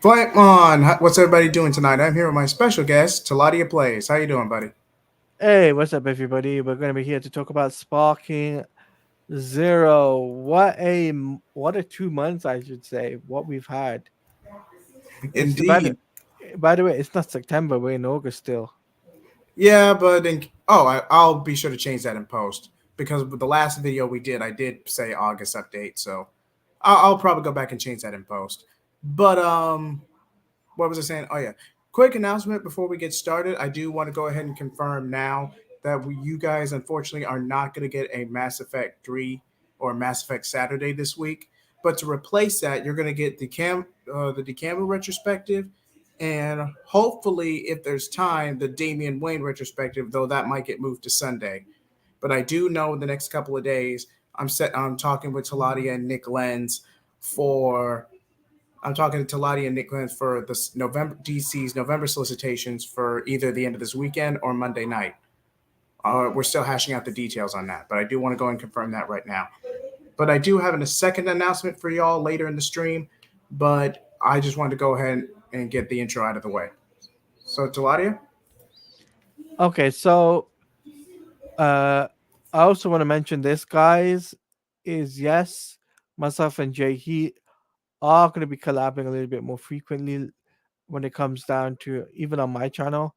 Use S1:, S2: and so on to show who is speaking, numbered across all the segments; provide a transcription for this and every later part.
S1: Fight on! What's everybody doing tonight? I'm here with my special guest, Taladia Plays. How you doing, buddy?
S2: Hey, what's up, everybody? We're going to be here to talk about Sparking Zero. What a 2 months, I should say. What we've had. It's the by the,
S1: Indeed.
S2: by the way, it's not September. We're in August still.
S1: Yeah, but I'll be sure to change that in post because with the last video we did, I did say August update, so I'll probably go back and change that in post. But what was I saying? Oh yeah, quick announcement before we get started. I do want to go ahead and confirm now that you guys unfortunately are not going to get a Mass Effect 3 or Mass Effect Saturday this week. But to replace that, you're going to get the Decamber retrospective, and hopefully, if there's time, the Damian Wayne retrospective. Though that might get moved to Sunday. But I do know in the next couple of days, I'm talking with Taladia and Nick Lenz for I'm talking to Talati and Nick Lenz for the November DC's November solicitations for either the end of this weekend or Monday night. We're still hashing out the details on that, but I do want to go and confirm that right now. But I do have a second announcement for y'all later in the stream, but I just wanted to go ahead and get the intro out of the way. So, Taladia?
S2: Okay, so I also want to mention this, guys, is yes, myself and Jay Heat are going to be collabing a little bit more frequently when it comes down to even on my channel.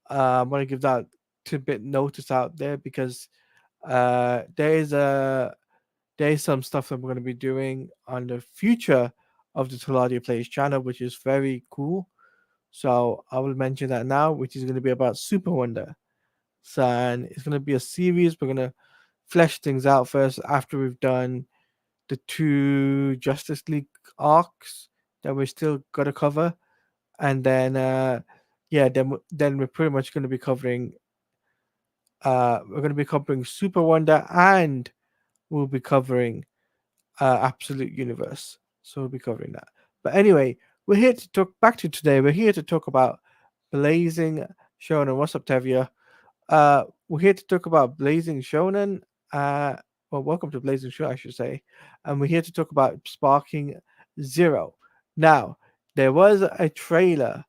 S2: I want to give that tidbit notice out there because there is some stuff that we're going to be doing on the future of the Taladia Plays channel, which is very cool. So I will mention that now, which is going to be about Super Wonder. So and it's going to be a series. We're going to flesh things out first after we've done the 2 Justice League arcs that we're still got to cover, and then then we're pretty much going to be covering. We're going to be covering Super Wonder, and we'll be covering Absolute Universe. So we'll be covering that. But anyway, we're here to talk back to today. We're here to talk about Blazing Shonen. What's up, Tevia? We're here to talk about Blazing Shonen. Well, welcome to Blazing Shonen, I should say. And we're here to talk about Sparking Zero. Now, there was a trailer.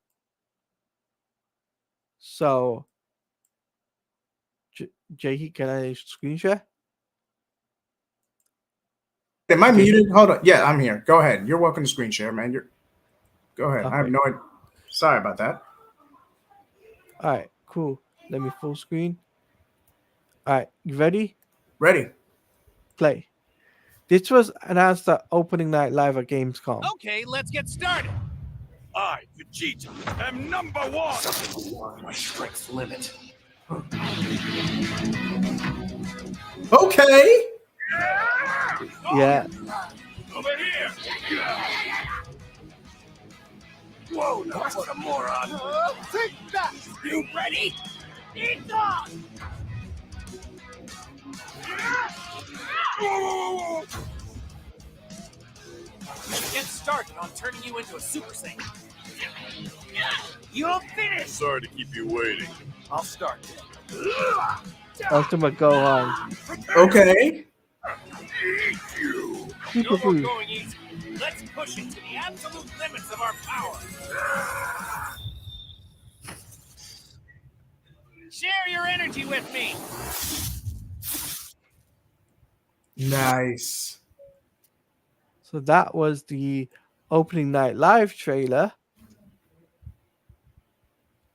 S2: So, Jay, can I screen share?
S1: Am I muted? Hold on. Yeah, I'm here. Go ahead. You're welcome to screen share, man. Go ahead. Okay. I have no idea. Sorry about that.
S2: All right, cool. Let me full screen. All right, you ready?
S1: Ready.
S2: Play. This was announced at opening night live at Gamescom.
S3: Okay, let's get started. I, Vegeta, am number one. Something beyond my strength's limit.
S1: Okay.
S2: Yeah.
S3: Over here. Whoa, that's what a moron. Take that. You ready? Eat that. Get started on turning you into a Super Saiyan. You'll finish.
S4: Sorry to keep you waiting.
S3: I'll start.
S2: Ultimate Gohan.
S1: Okay.
S4: Eat you.
S3: No more going easy. Let's push it to the absolute limits of our power. Share your energy with me.
S1: Nice.
S2: So that was the opening night live trailer.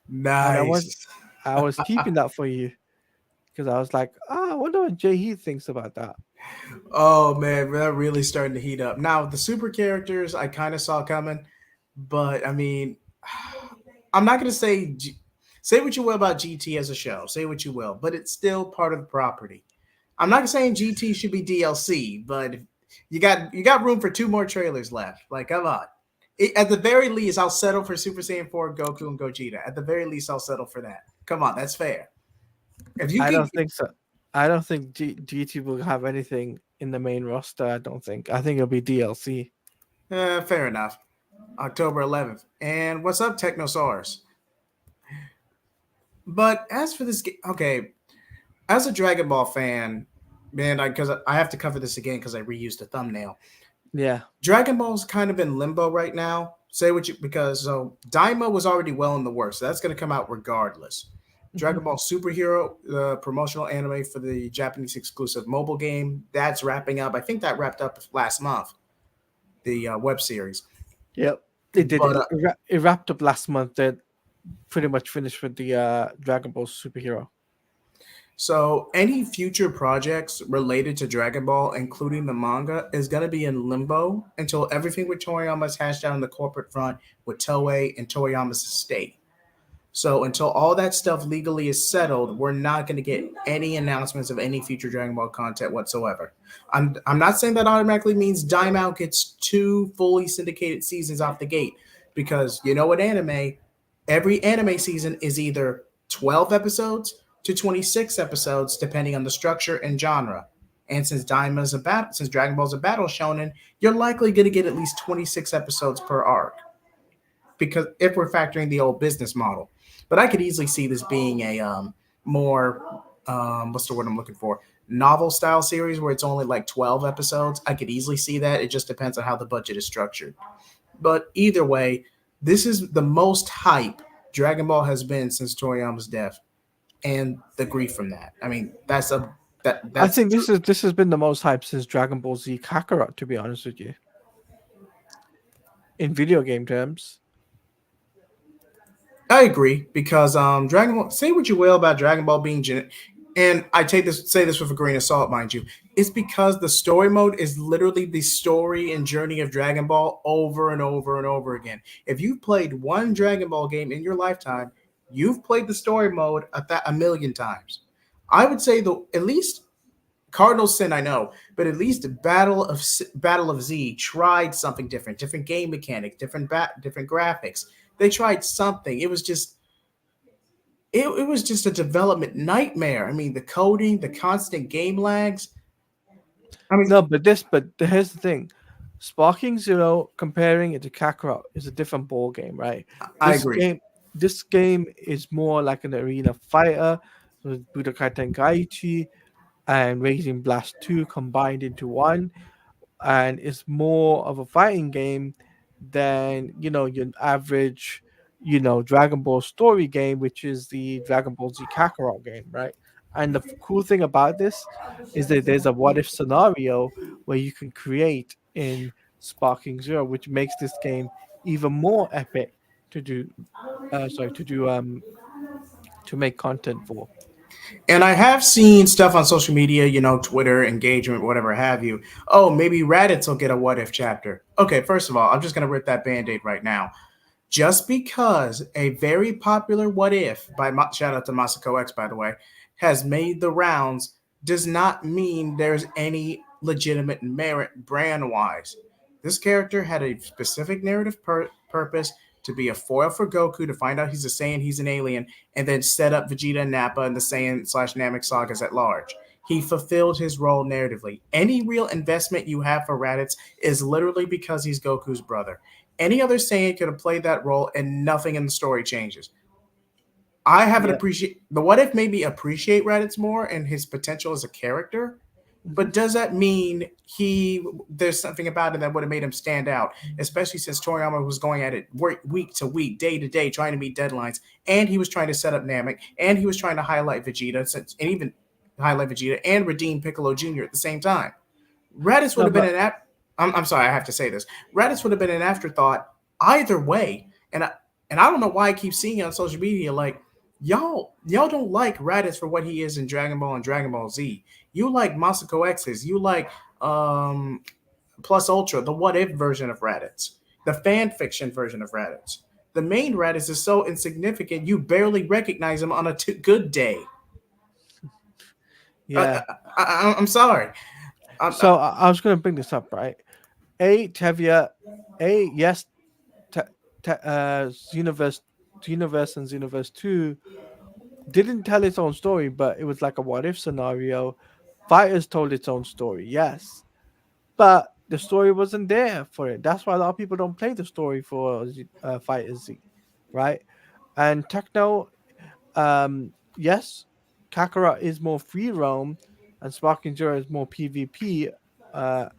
S1: Nice.
S2: I was keeping that for you because I was like, I wonder what Jay Heath thinks about that.
S1: Oh man, they're really starting to heat up. Now the super characters I kind of saw coming, but I mean, I'm not gonna say what you will about GT as a show. Say what you will, but it's still part of the property. I'm not saying GT should be DLC, but you got room for 2 more trailers left. Like, come on. At the very least, I'll settle for Super Saiyan 4, Goku, and Gogeta. At the very least, I'll settle for that. Come on, that's fair.
S2: I don't think so. I don't think GT will have anything in the main roster. I don't think. I think it'll be DLC.
S1: Fair enough. October 11th. And what's up, Technosaurus? But as for this game, okay, as a Dragon Ball fan, man, because I have to cover this again because I reused the thumbnail.
S2: Yeah.
S1: Dragon Ball's kind of in limbo right now. say what you because so Daima was already well in the works. So that's going to come out regardless. Dragon Ball Superhero, the promotional anime for the Japanese exclusive mobile game, that's wrapping up. I think that wrapped up last month. The web series,
S2: Yep, it did.
S1: but
S2: It wrapped up last month. That pretty much finished with the Dragon Ball Superhero.
S1: so any future projects related to Dragon Ball, including the manga, is going to be in limbo until everything with Toriyama is hashed out on the corporate front with Toei and Toriyama's estate. So until all that stuff legally is settled, we're not going to get any announcements of any future Dragon Ball content whatsoever. I'm not saying that automatically means Daimao gets 2 fully syndicated seasons off the gate, because you know what every anime season is either 12 episodes to 26 episodes depending on the structure and genre. And since Dragon Ball's a battle shonen, you're likely going to get at least 26 episodes per arc, because if we're factoring the old business model. But I could easily see this being a more what's the word I'm looking for? Novel style series where it's only like 12 episodes. I could easily see that. It just depends on how the budget is structured. But either way, this is the most hype Dragon Ball has been since Toriyama's death, and the grief from that. I mean, that's
S2: I think this has been the most hype since Dragon Ball Z Kakarot. To be honest with you, in video game terms.
S1: I agree, because Dragon Ball. Say what you will about Dragon Ball being and I say this with a grain of salt, mind you. It's because the story mode is literally the story and journey of Dragon Ball over and over and over again. If you've played one Dragon Ball game in your lifetime, you've played the story mode a million times. I would say at least Cardinal Sin, I know, but at least Battle of Z tried something different game mechanics, different graphics. They tried something. It was just a development nightmare. I mean, the coding, the constant game lags. I mean,
S2: No, but here's the thing: Sparking Zero, comparing it to Kakarot, is a different ball game, right?
S1: I agree.
S2: This game is more like an arena fighter with Budokai Tenkaichi and Raging Blast 2 combined into one, and it's more of a fighting game than your average Dragon Ball story game, which is the Dragon Ball Z Kakarot game, right? And the cool thing about this is that there's a what if scenario where you can create in Sparking Zero, which makes this game even more epic to do to make content for.
S1: And I have seen stuff on social media, Twitter, engagement, whatever have you. Oh, maybe Raditz will get a what if chapter. Okay, first of all, I'm just going to rip that band-aid right now. Just because a very popular what if, shout out to Masako X, by the way, has made the rounds does not mean there's any legitimate merit brand-wise. This character had a specific narrative purpose to be a foil for Goku, to find out he's a Saiyan, he's an alien, and then set up Vegeta and Nappa and the Saiyan/Namek sagas at large. He fulfilled his role narratively. Any real investment you have for Raditz is literally because he's Goku's brother. Any other Saiyan could have played that role and nothing in the story changes. I haven't appreciated the what if made me appreciate Raditz more and his potential as a character. But does that mean there's something about it that would have made him stand out, especially since Toriyama was going at it week to week, day to day, trying to meet deadlines, and he was trying to set up Namek, and he was trying to highlight Vegeta, and redeem Piccolo Jr. at the same time. Raditz would have been I'm sorry, I have to say this. Raditz would have been an afterthought either way, and I don't know why I keep seeing it on social media like, y'all don't like Raditz for what he is in Dragon Ball and Dragon Ball Z. You like Masako X's. You like Plus Ultra, the what if version of Raditz, the fan fiction version of Raditz. The main Raditz is so insignificant you barely recognize him on a good day.
S2: Yeah,
S1: I'm sorry.
S2: So I was going to bring this up, right? Xenoverse and Xenoverse 2 didn't tell its own story, but it was like a what if scenario. Fighters told its own story, yes, but the story wasn't there for it. That's why a lot of people don't play the story for Fighters Z, right? And Techno, yes, Kakarot is more free roam, and Sparking Zero is more PvP. And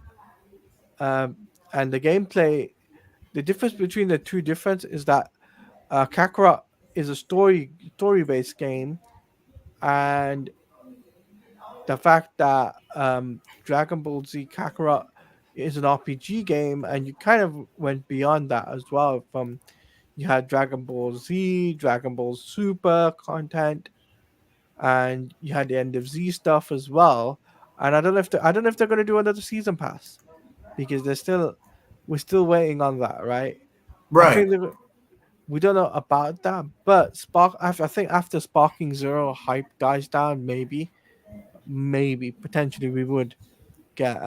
S2: the gameplay the difference between the two difference is that Kakarot is a story based game, and the fact that Dragon Ball Z Kakarot is an RPG game, and you kind of went beyond that as well. From you had Dragon Ball Z, Dragon Ball Super content, and you had the end of Z stuff as well. And I don't know if they're going to do another season pass because we're still waiting on that, right? I
S1: Right.
S2: think we don't know about that, but I think after Sparking Zero hype dies down, maybe potentially we would get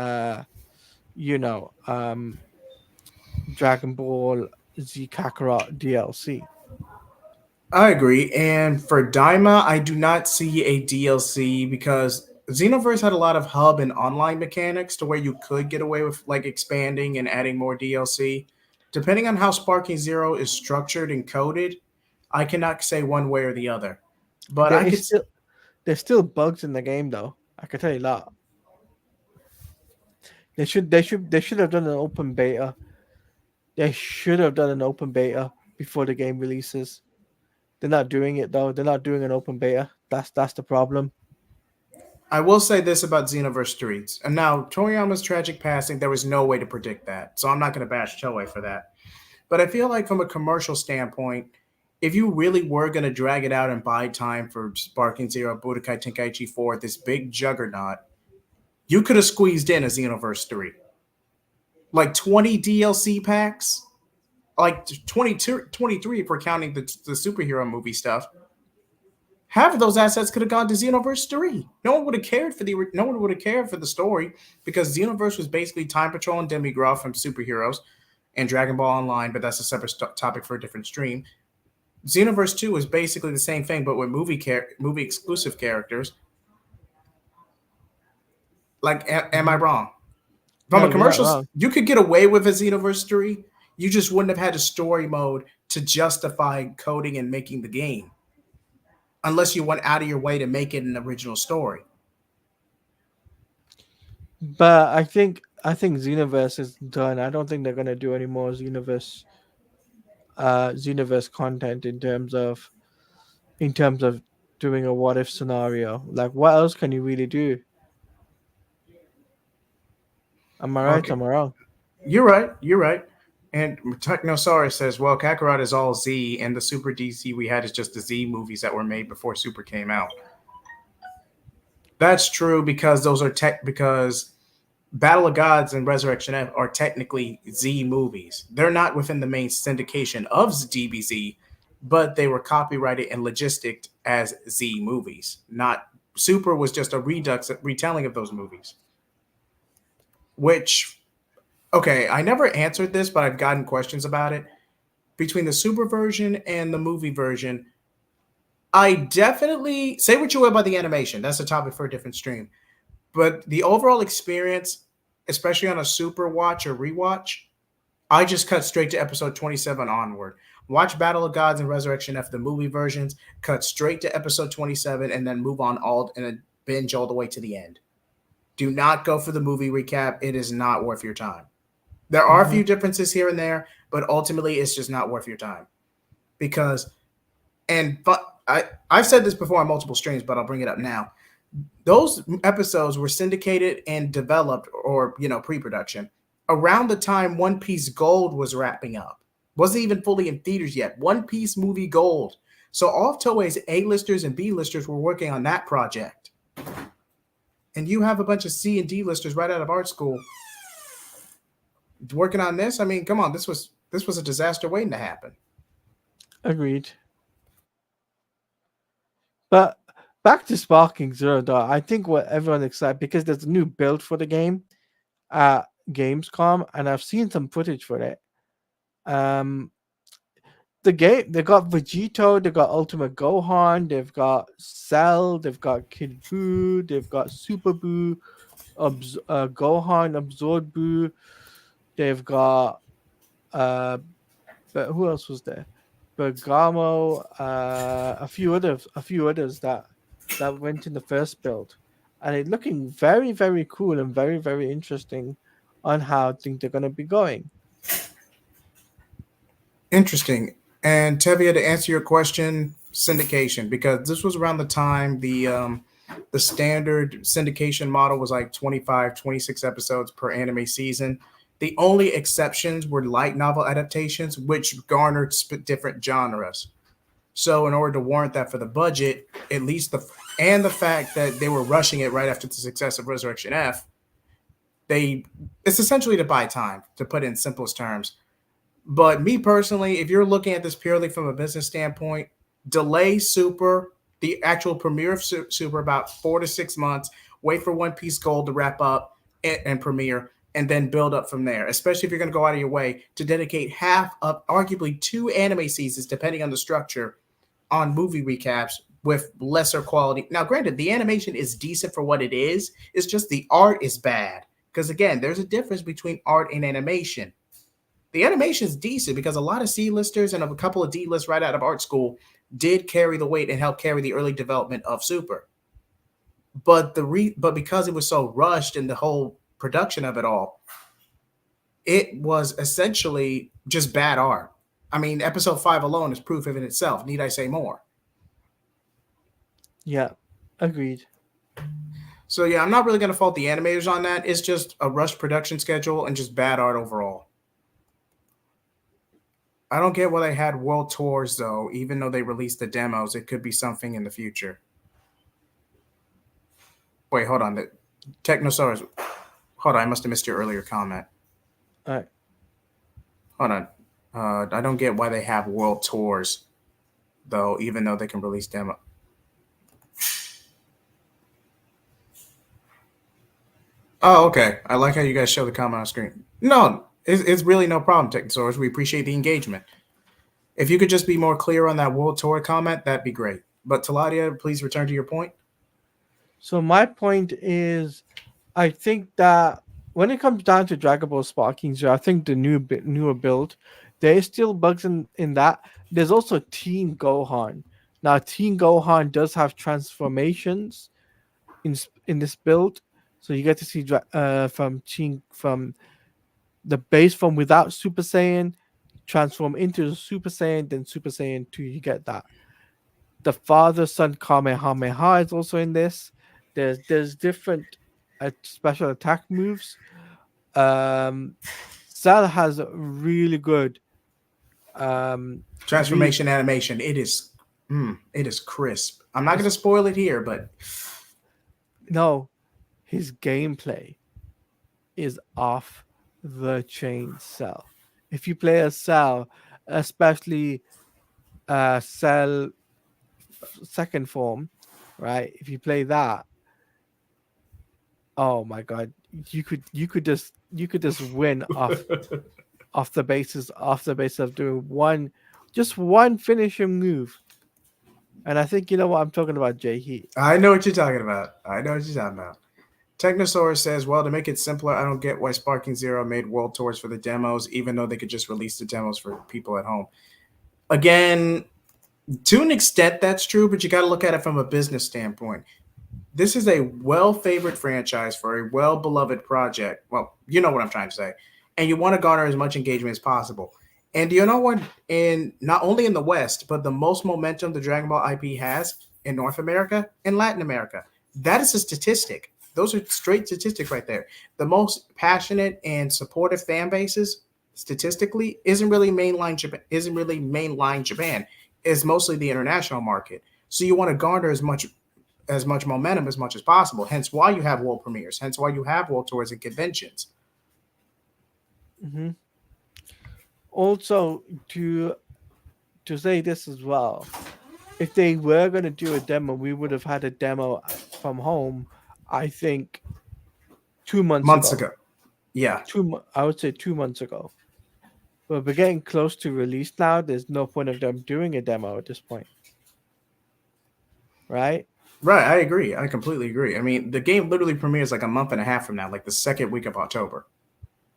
S2: Dragon Ball Z Kakarot DLC.
S1: I agree. And for Daima, I do not see a DLC because Xenoverse had a lot of hub and online mechanics to where you could get away with like expanding and adding more DLC. Depending on how Sparking Zero is structured and coded, I cannot say one way or the other. But
S2: There
S1: I
S2: is
S1: could
S2: still there's still bugs in the game though. I can tell you that. They should have done an open beta. They should have done an open beta before the game releases. They're not doing it though. They're not doing an open beta. That's the problem.
S1: I will say this about Xenoverse 3. And now Toriyama's tragic passing, there was no way to predict that. So I'm not going to bash Toei for that. But I feel like from a commercial standpoint, if you really were going to drag it out and buy time for Sparking Zero, Budokai Tenkaichi 4, this big juggernaut, you could have squeezed in a Xenoverse 3. Like 20 DLC packs, like 22, 23 if we're counting the superhero movie stuff. Half of those assets could have gone to Xenoverse 3. No one would have cared for the story because Xenoverse was basically Time Patrol and Demigod from superheroes and Dragon Ball Online, but that's a separate topic for a different stream. Xenoverse 2 is basically the same thing, but with movie exclusive characters. Like, am I wrong? From
S2: No,
S1: a
S2: you're not
S1: commercial,
S2: wrong.
S1: you could get away with a Xenoverse 3. You just wouldn't have had a story mode to justify coding and making the game. Unless you went out of your way to make it an original story.
S2: But I think Xenoverse is done. I don't think they're gonna do any more Xenoverse content in terms of doing a what if scenario. Like what else can you really do? Am I right?
S1: Okay.
S2: Am I wrong?
S1: You're right. And Technosaurus says, well, Kakarot is all Z, and the Super DC we had is just the Z movies that were made before Super came out. That's true because those are because Battle of Gods and Resurrection F are technically Z movies. They're not within the main syndication of DBZ, but they were copyrighted and logisticed as Z movies. Not Super was just a retelling of those movies. Which, okay, I never answered this, but I've gotten questions about it. Between the Super version and the movie version, I definitely say what you will about the animation. That's a topic for a different stream. But the overall experience, especially on a Super watch or rewatch, I just cut straight to episode 27 onward. Watch Battle of Gods and Resurrection F, the movie versions, cut straight to episode 27, and then move on and then binge all the way to the end. Do not go for the movie recap. It is not worth your time. There are a few differences here and there, but ultimately it's just not worth your time. I've said this before on multiple streams, but I'll bring it up now. Those episodes were syndicated and developed or, pre-production around the time One Piece Gold was wrapping up. Wasn't even fully in theaters yet. One Piece movie Gold. So all of Toei's A-listers and B-listers were working on that project. And you have a bunch of C and D-listers right out of art school working on this. I mean, come on, this was a disaster waiting to happen.
S2: Agreed. But back to Sparking Zero, though, I think what everyone excited because there's a new build for the game at Gamescom, and I've seen some footage for it. The game, they got Vegito, they got Ultimate Gohan, they've got Cell, they've got Kid Buu, they've got Super Buu, Gohan, Absorb Buu, they've got but who else was there? Bergamo, a few others that went in the first build, and it's looking very, very cool and very, very interesting on how I think they're going to be going.
S1: Interesting. And Tevia, to answer your question, syndication, because this was around the time the standard syndication model was like 25, 26 episodes per anime season. The only exceptions were light novel adaptations, which garnered different genres. So, in order to warrant that for the budget, at least the fact that they were rushing it right after the success of Resurrection F, it's essentially to buy time, to put it in simplest terms. But me personally, if you're looking at this purely from a business standpoint, delay Super, the actual premiere of Super, about 4 to 6 months. Wait for One Piece Gold to wrap up and premiere, and then build up from there. Especially if you're going to go out of your way to dedicate half of arguably 2 anime seasons, depending on the structure, on movie recaps with lesser quality. Now, granted, the animation is decent for what it is. It's just the art is bad. Because again, there's a difference between art and animation. The animation is decent because a lot of C-listers and a couple of D-lists right out of art school did carry the weight and help carry the early development of Super. But because it was so rushed in the whole production of it all, it was essentially just bad art. I mean, episode 5 alone is proof of it itself. Need I say more?
S2: Yeah, agreed.
S1: So yeah, I'm not really going to fault the animators on that. It's just a rushed production schedule and just bad art overall. I don't get why they had world tours, though. Even though they released the demos, it could be something in the future. Wait, hold on. The Technosaurus. Hold on, I must have missed your earlier comment.
S2: All right.
S1: Hold on. I don't get why they have world tours, though, even though they can release demo. Oh, okay. I like how you guys show the comment on screen. No, it's really no problem, Technosaurus. We appreciate the engagement. If you could just be more clear on that world tour comment, that'd be great. But Taladia, please return to your point.
S2: So my point is, I think that when it comes down to Dragon Ball Sparking Zero, I think the newer build, there is still bugs in that. There's also Teen Gohan. Now, Teen Gohan does have transformations in this build, so you get to see from the base form without Super Saiyan transform into the Super Saiyan, then Super Saiyan 2. You get that. The father-son Kamehameha is also in this. There's different special attack moves. Cell has really good
S1: transformation animation. It is crisp. I'm not going to spoil it here, but
S2: no, his gameplay is off the chain. Cell. If you play a Cell, especially Cell second form, right? If you play that, oh my god, you could just win off the basis of doing one finishing move. And I think you know what I'm talking about, Jay Heat.
S1: I know what you're talking about. Technosaurus says, well, to make it simpler, I don't get why Sparking Zero made world tours for the demos, even though they could just release the demos for people at home. Again, to an extent, that's true, but you got to look at it from a business standpoint. This is a well-favored franchise for a well-beloved project. Well, you know what I'm trying to say. And you want to garner as much engagement as possible. And you know what? Not only in the West, but the most momentum the Dragon Ball IP has in North America and Latin America. That is a statistic. Those are straight statistics right there. The most passionate and supportive fan bases, statistically, isn't really mainline Japan. It's mostly the international market. So you want to garner as much momentum as much as possible. Hence why you have world premieres. Hence why you have world tours and conventions.
S2: Mm-hmm. Also, to say this as well, if they were going to do a demo, we would have had a demo from home, I think, 2 months ago.
S1: Yeah.
S2: I would say 2 months ago. But we're getting close to release now. There's no point of them doing a demo at this point. Right?
S1: Right, I agree. I completely agree. I mean, the game literally premieres like a month and a half from now, like the second week of October.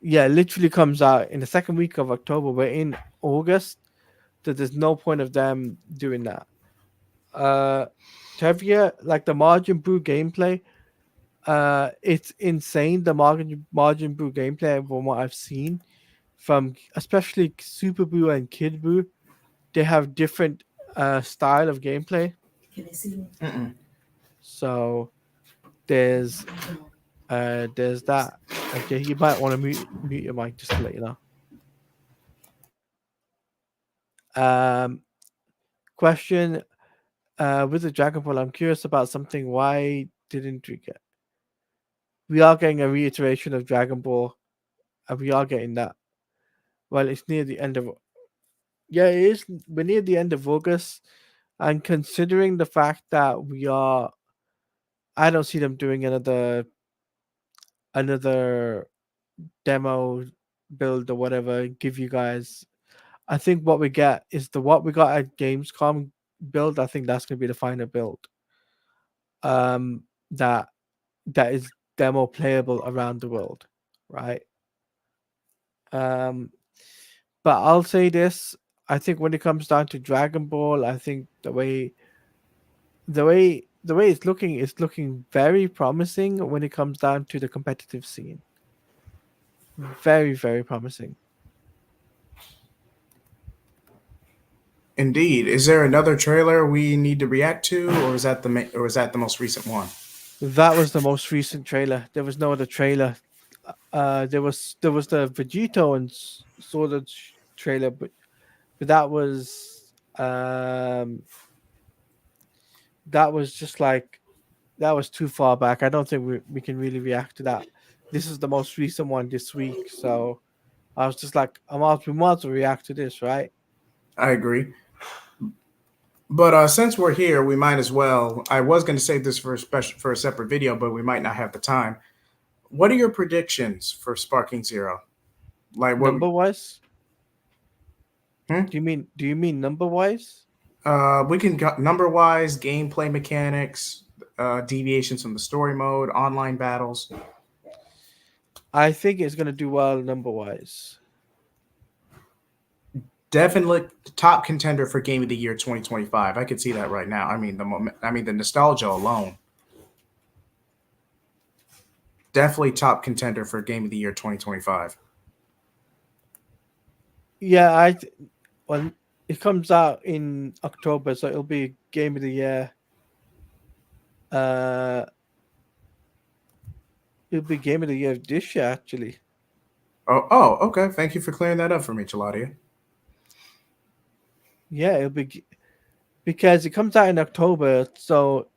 S2: Yeah, it literally comes out in the second week of October. We're in August, so there's no point of them doing that. Tevia, like the Majin Buu gameplay, it's insane. The Majin Buu gameplay from what I've seen from especially Super Boo and Kid Boo, they have different style of gameplay.
S1: Mm-mm.
S2: So there's that. Okay, you might want to mute your mic just to let you know. Question with the Dragon Ball, I'm curious about something. Why didn't we get? We are getting a reiteration of Dragon Ball, and we are getting that. Well, it's near the end of. Yeah, it is. We're near the end of August, and considering the fact that we are, I don't see them doing another demo build or whatever. Give you guys. I think what we get is what we got at Gamescom build. I think that's going to be the final build. That is demo playable around the world, right? But I'll say this: I think when it comes down to Dragon Ball, I think the way it's looking very promising when it comes down to the competitive scene. Very, very promising.
S1: Indeed. Is there another trailer we need to react to, or is that the most recent one?
S2: That was the most recent trailer. There was no other trailer. There was the Vegito and Sword trailer, but that was just like that was too far back. I don't think we can really react to that. This is the most recent one this week, so I was just like, we might as well react to this, right?
S1: I agree. But since we're here, we might as well. I was going to save this for a separate video, but we might not have the time. What are your predictions for Sparking Zero? Like what
S2: Number wise?
S1: Hmm?
S2: Do you mean number wise?
S1: We can go number wise, gameplay mechanics, deviations from the story mode, online battles.
S2: I think it's gonna do well number wise.
S1: Definitely top contender for Game of the Year 2025. I could see that right now. I mean the nostalgia alone. Definitely top contender for Game of the Year 2025.
S2: Yeah, well, it comes out in October, so it'll be Game of the Year. It'll be Game of the Year this year, actually.
S1: Oh, okay. Thank you for clearing that up for me, Chaladia.
S2: Yeah, it'll be because it comes out in October, so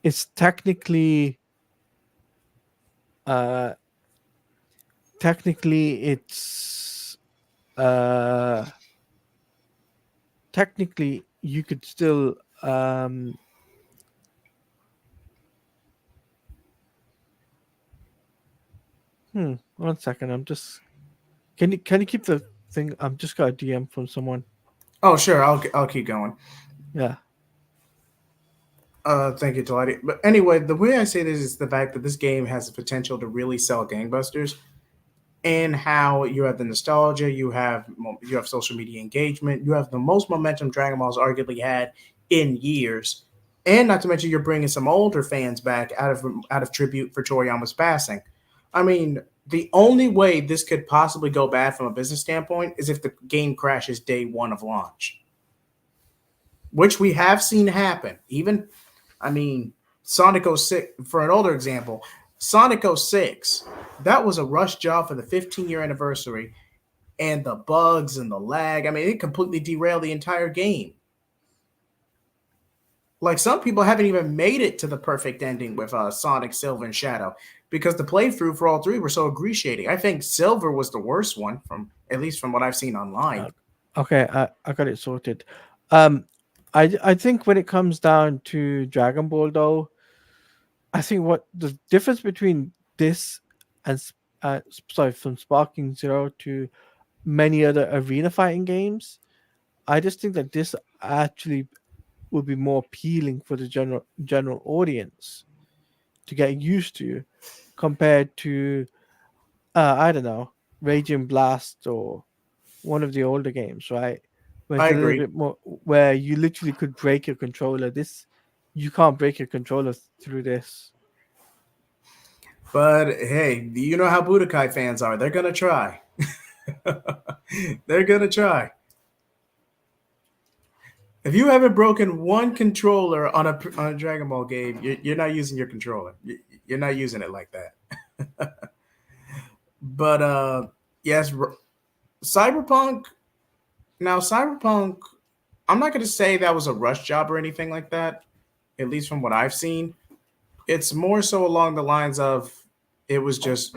S2: it's technically it's technically you could still 1 second. I'm just can you keep the thing? I'm just got a DM from someone.
S1: Oh, sure. I'll keep going.
S2: Yeah.
S1: Thank you, Chaladia. But anyway, the way I say this is the fact that this game has the potential to really sell gangbusters, and how you have the nostalgia, you have social media engagement, you have the most momentum Dragon Ball's arguably had in years, and not to mention you're bringing some older fans back out of tribute for Toriyama's passing. I mean, the only way this could possibly go bad from a business standpoint is if the game crashes day one of launch, which we have seen happen. Even, I mean, Sonic 06, for an older example, Sonic 06, that was a rush job for the 15-year anniversary, and the bugs and the lag, I mean, it completely derailed the entire game. Like, some people haven't even made it to the perfect ending with Sonic, Silver, and Shadow, because the playthrough for all three were so excruciating. I think Silver was the worst one, at least from what I've seen online.
S2: Okay, I got it sorted. I think when it comes down to Dragon Ball, though, I think what the difference between this and from Sparking Zero to many other arena fighting games, I just think that this actually would be more appealing for the general audience to get used to, compared to I don't know, Raging Blast or one of the older games, right? Where
S1: I
S2: it's a little
S1: agree.
S2: bit more, where you literally could break your controller. This, you can't break your controller through this.
S1: But hey, you know how Budokai fans are. They're going to try. They're gonna try. If you haven't broken one controller on a Dragon Ball game, you're not using your controller. You're not using it like that. But yes, Cyberpunk. Now, Cyberpunk. I'm not going to say that was a rush job or anything like that. At least from what I've seen, it's more so along the lines of it was just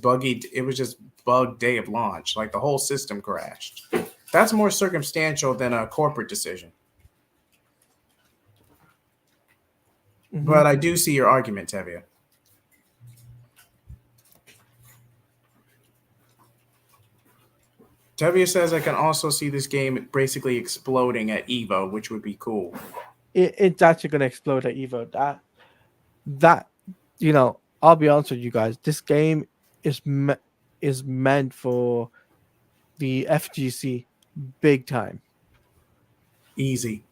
S1: buggy. It was just bug day of launch. Like the whole system crashed. That's more circumstantial than a corporate decision. But I do see your argument, Tevia. Tevia says I can also see this game basically exploding at Evo, which would be cool.
S2: It's actually going to explode at Evo. That I'll be honest with you guys. This game is meant for the FGC big time.
S1: Easy.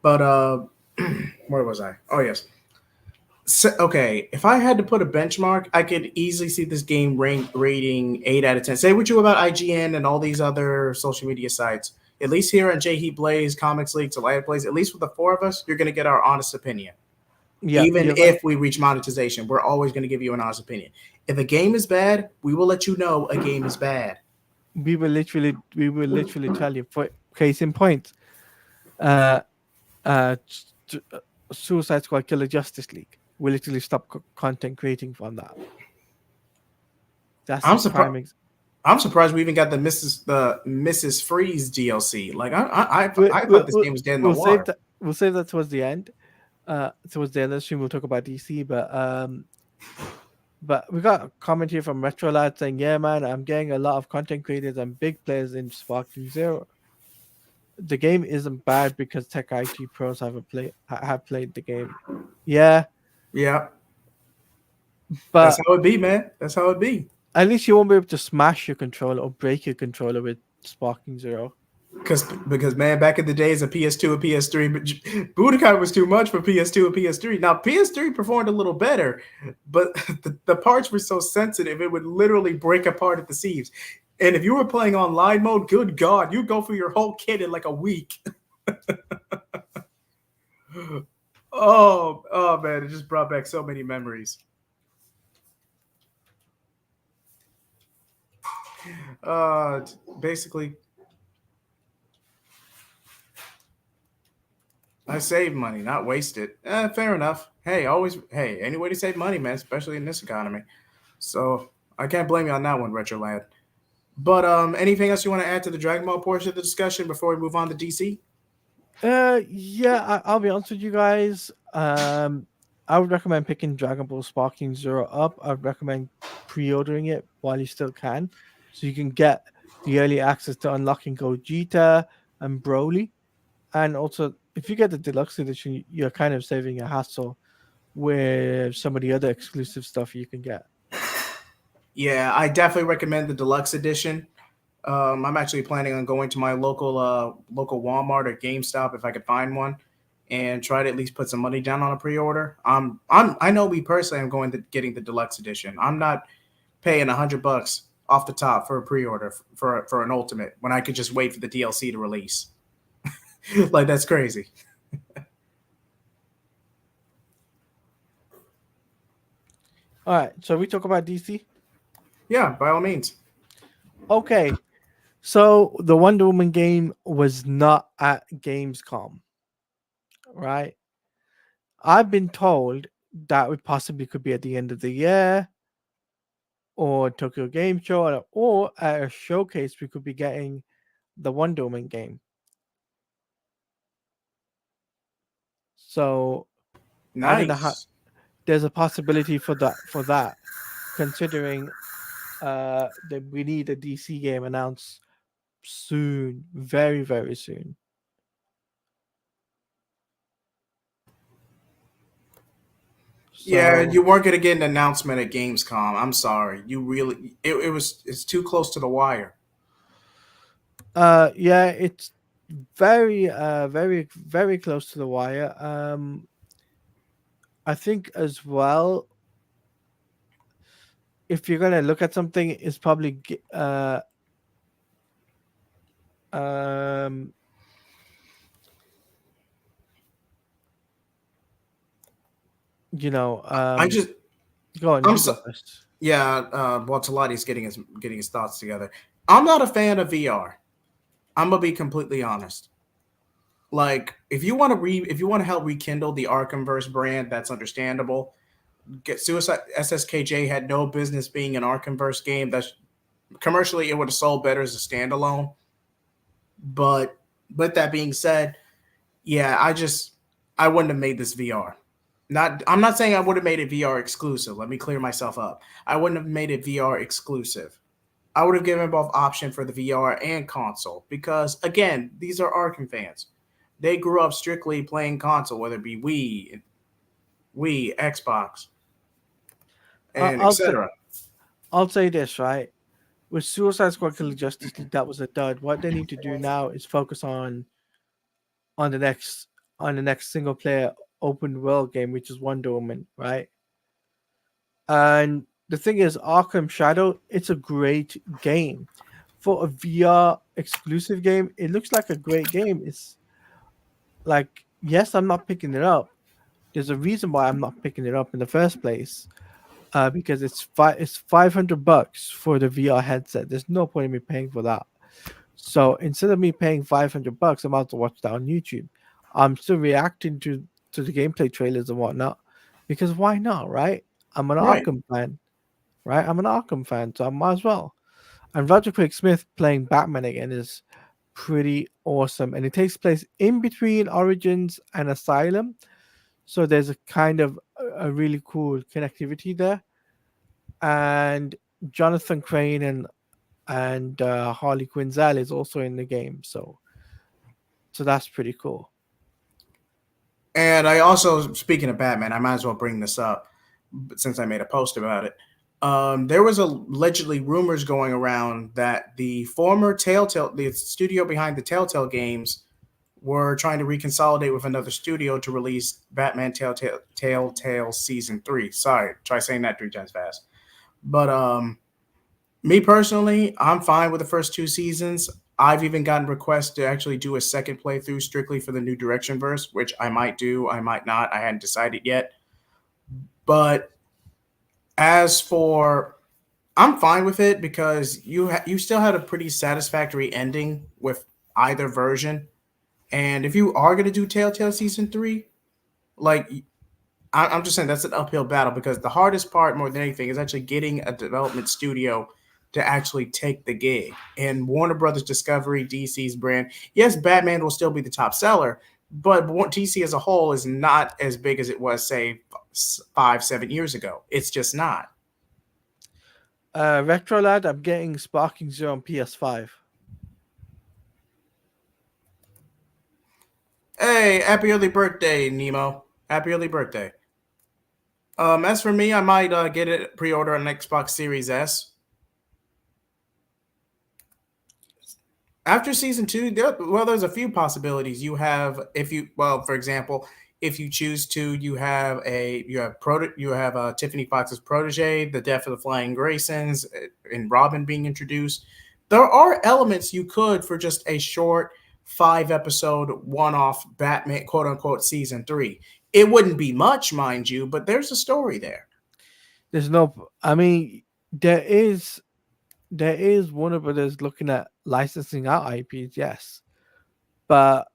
S1: But where was I? Oh yes. So, okay, if I had to put a benchmark, I could easily see this game rating 8 out of 10. Say what you about IGN and all these other social media sites. At least here on J Heat Blaze, Comics League, Light Blaze, at least with the four of us, you're going to get our honest opinion. Yeah, even if we reach monetization, we're always going to give you an honest opinion. If a game is bad, we will let you know a game is bad.
S2: We will literally tell you. For case in point, Suicide Squad Killer Justice League. We literally stop content creating from that.
S1: I'm surprised we even got the Mrs. Freeze DLC. Like I thought this game was dead in the water.
S2: We'll save that towards the end. Towards the end of the stream, we'll talk about DC. But we got a comment here from Retro Lad saying, "Yeah, man, I'm getting a lot of content creators and big players in Sparking Zero. The game isn't bad because Tenkaichi pros have played the game. Yeah. But
S1: that's how it be, man. That's how it be.
S2: At least you won't be able to smash your controller or break your controller with Sparking Zero.
S1: Because man, back in the days of PS2 and PS3, Budokai was too much for PS2 and PS3. Now PS3 performed a little better, but the parts were so sensitive it would literally break apart at the seams. And if you were playing online mode, good God, you'd go through your whole kit in like a week. Oh man, it just brought back so many memories. Basically, I save money, not waste it. Fair enough. Hey, any way to save money, man, especially in this economy. So I can't blame you on that one, Retro Lad. But anything else you want to add to the Dragon Ball portion of the discussion before we move on to DC?
S2: Yeah, I'll be honest with you guys. I would recommend picking Dragon Ball Sparking Zero up. I would recommend pre-ordering it while you still can, so you can get the early access to unlocking Gogeta and Broly. And also, if you get the deluxe edition, you're kind of saving a hassle with some of the other exclusive stuff you can get.
S1: Yeah, I definitely recommend the deluxe edition. I'm actually planning on going to my local Walmart or GameStop if I could find one, and try to at least put some money down on a pre-order. I know me personally, I'm going to getting the deluxe edition. I'm not paying $100 off the top for a pre-order for an Ultimate when I could just wait for the DLC to release. Like, that's crazy.
S2: All right, so we talk about DC.
S1: Yeah, by all means.
S2: Okay, so the Wonder Woman game was not at Gamescom, right? I've been told that it possibly could be at the end of the year, or Tokyo Game Show, or at a showcase we could be getting the Wonder Woman game. So
S1: nice.
S2: I don't know how, there's a possibility for that, considering that we need a DC game announced soon, very, very soon.
S1: So, yeah, you weren't going to get an announcement at Gamescom. I'm sorry. It's too close to the wire.
S2: Yeah, it's very, very, very close to the wire. I think as well, if you're gonna look at something, it's probably um
S1: I just
S2: go on,
S1: I'm
S2: you go
S1: so
S2: first.
S1: yeah. While Talati's getting his thoughts together, I'm not a fan of VR. I'm gonna be completely honest. Like, if you want to help rekindle the Arkhamverse brand, that's understandable. Get Suicide SSKJ had no business being an Arkhamverse game. That's commercially it would have sold better as a standalone. But with that being said, yeah, I wouldn't have made this VR. I'm not saying I would have made it VR exclusive. Let me clear myself up. I wouldn't have made it VR exclusive. I would have given both option for the VR and console because again, these are Arkham fans. They grew up strictly playing console, whether it be Wii, Xbox,
S2: I-
S1: and
S2: I'll say
S1: etc.
S2: I'll say this, right? With Suicide Squad Killer Justice League, that was a dud. What they need to do now is focus on the next single player open world game, which is Wonder Woman, right? And the thing is, Arkham Shadow, it's a great game. For a VR exclusive game, it looks like a great game. It's like, yes, I'm not picking it up. There's a reason why I'm not picking it up in the first place. Because it's $500 for the VR headset. There's no point in me paying for that. So instead of me paying $500, I'm about to watch that on YouTube. I'm still reacting to the gameplay trailers and whatnot because why not, right? I'm an
S1: Right.
S2: Arkham fan, right? I'm an Arkham fan, so I might as well. And Roger Craig Smith playing Batman again is pretty awesome, and it takes place in between Origins and Asylum, so there's a kind of a really cool connectivity there. And Jonathan Crane and Harley Quinzel is also in the game, so that's pretty cool.
S1: And I also, speaking of Batman, I might as well bring this up since I made a post about it. There was allegedly rumors going around that the former Telltale, the studio behind the Telltale games, were trying to reconsolidate with another studio to release Batman Telltale Season 3. Sorry, try saying that 3 times fast. But me personally, I'm fine with the first 2 seasons. I've even gotten requests to actually do a second playthrough strictly for the new Direction verse, which I might do, I might not. I hadn't decided yet. But as for, I'm fine with it because you still had a pretty satisfactory ending with either version. And if you are going to do Telltale Season 3, like I'm just saying that's an uphill battle because the hardest part, more than anything, is actually getting a development studio to actually take the gig. And Warner Brothers Discovery, DC's brand, yes, Batman will still be the top seller, but DC as a whole is not as big as it was, say, 5-7 years ago. It's just not.
S2: Retro Lad, I'm getting Sparking Zero on PS5.
S1: Hey, happy early birthday, Nemo. Happy early birthday. As for me, I might get it pre-order on Xbox Series S. After season 2, there's a few possibilities. You have, for example, if you choose to, you have Tiffany Fox's protege, the death of the Flying Graysons, and Robin being introduced. There are elements you could for just a short 5-episode one-off Batman, quote unquote, season 3. It wouldn't be much, mind you, but there's a story there.
S2: There's no, I mean, there is Warner Brothers looking at licensing out IPs, yes, but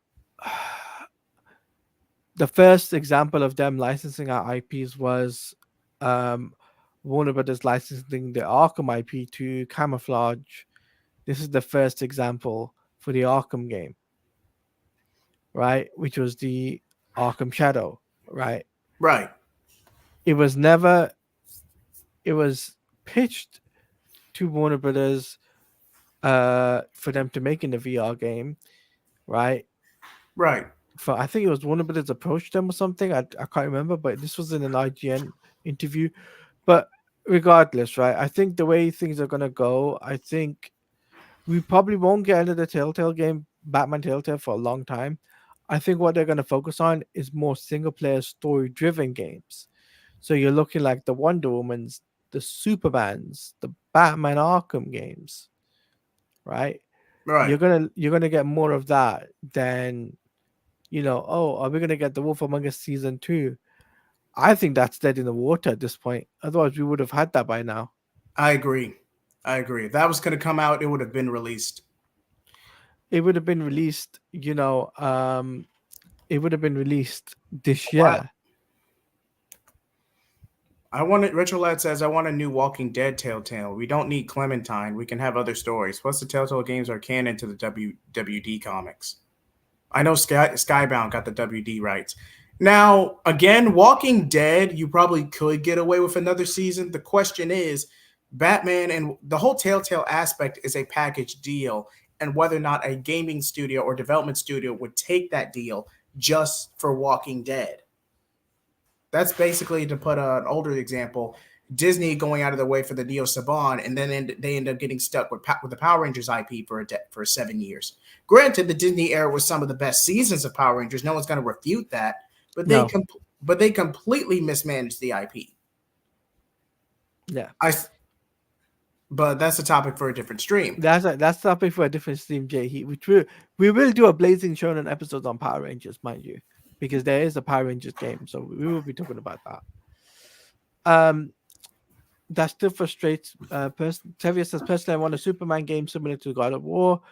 S2: the first example of them licensing out IPs was Warner Brothers licensing the Arkham IP to Camouflage. This is the first example for the Arkham game, right? Which was the Arkham Shadow, right?
S1: Right.
S2: It was never. It was pitched to Warner Brothers for them to make in the VR game, right?
S1: Right.
S2: For I think it was Warner Brothers approached them or something. I can't remember, but this was in an IGN interview. But regardless, right? I think the way things are gonna go, I think we probably won't get into the Telltale game, Batman Telltale, for a long time. I think what they're gonna focus on is more single player story driven games. So you're looking like the Wonder Woman's, the Supermans, the Batman Arkham games, right?
S1: Right.
S2: You're gonna get more of that than, oh, are we gonna get the Wolf Among Us season 2? I think that's dead in the water at this point. Otherwise, we would have had that by now.
S1: I agree. If that was going to come out, it would have been released.
S2: It would have been released, it would have been released this year.
S1: Wow. Retrolad says, I want a new Walking Dead Telltale. We don't need Clementine. We can have other stories. Plus, the Telltale games are canon to the WD comics. I know Skybound got the WD rights. Now, again, Walking Dead, you probably could get away with another season. The question is, Batman and the whole Telltale aspect is a package deal, and whether or not a gaming studio or development studio would take that deal just for Walking Dead. That's basically, to put an older example, Disney going out of their way for the Neo Saban, and then they end up getting stuck with the Power Rangers IP for 7 years. Granted, the Disney era was some of the best seasons of Power Rangers. No one's going to refute that, but they completely mismanaged the IP.
S2: Yeah,
S1: but that's a topic for a different stream.
S2: That's a topic for a different stream, Jay. Which we will do a Blazing Shonen episode on Power Rangers, mind you, because there is a Power Rangers game, so we will be talking about that. That still frustrates. Tevia says, personally, I want a Superman game similar to God of War.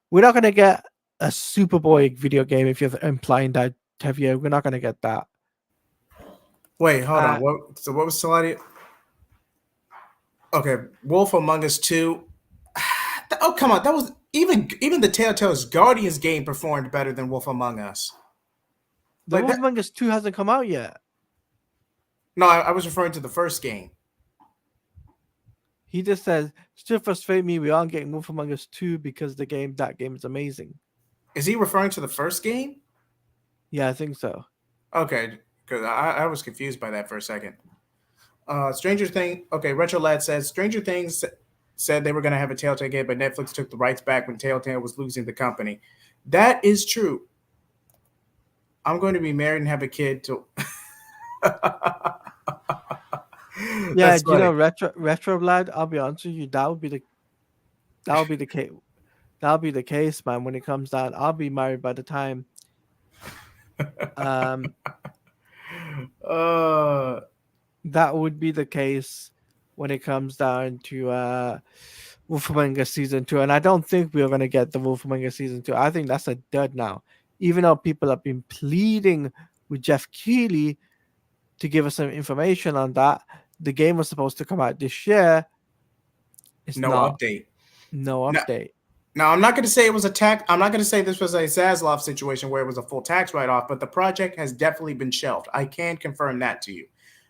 S2: We're not going to get a Superboy video game if you're implying that, Tevia. We're not going to get that.
S1: Wait, hold on. What was Saladi? Okay, Wolf Among Us 2. Oh, come on. That was even the Telltale's Guardians game performed better than Wolf Among Us.
S2: The Wolf Among Us 2 hasn't come out yet.
S1: No, I was referring to the first game.
S2: He just says, still frustrate me, we aren't getting Wolf Among Us 2 because that game is amazing. Is
S1: he referring to the first game?
S2: Yeah, I think so.
S1: Okay, because I was confused by that for a second. Stranger Things. Okay, Retro Lad says Stranger Things said they were going to have a Telltale game, but Netflix took the rights back when Telltale was losing the company. That is true. I'm going to be married and have a kid to.
S2: Yeah, retro lad. I'll be honest with you. That would be the case. That'll be the case, man. When it comes down, I'll be married by the time. That would be the case when it comes down to Wolf Among Us season 2, and I don't think we're going to get the Wolf Among Us season 2. I think that's a dud now. Even though people have been pleading with Jeff Keighley to give us some information on that, the game was supposed to come out this year. It's
S1: no
S2: not.
S1: update.
S2: No update.
S1: Now, I'm not going to say it was a tax. I'm not going to say this was a Zaslav situation where it was a full tax write-off, but the project has definitely been shelved. I can confirm that to you.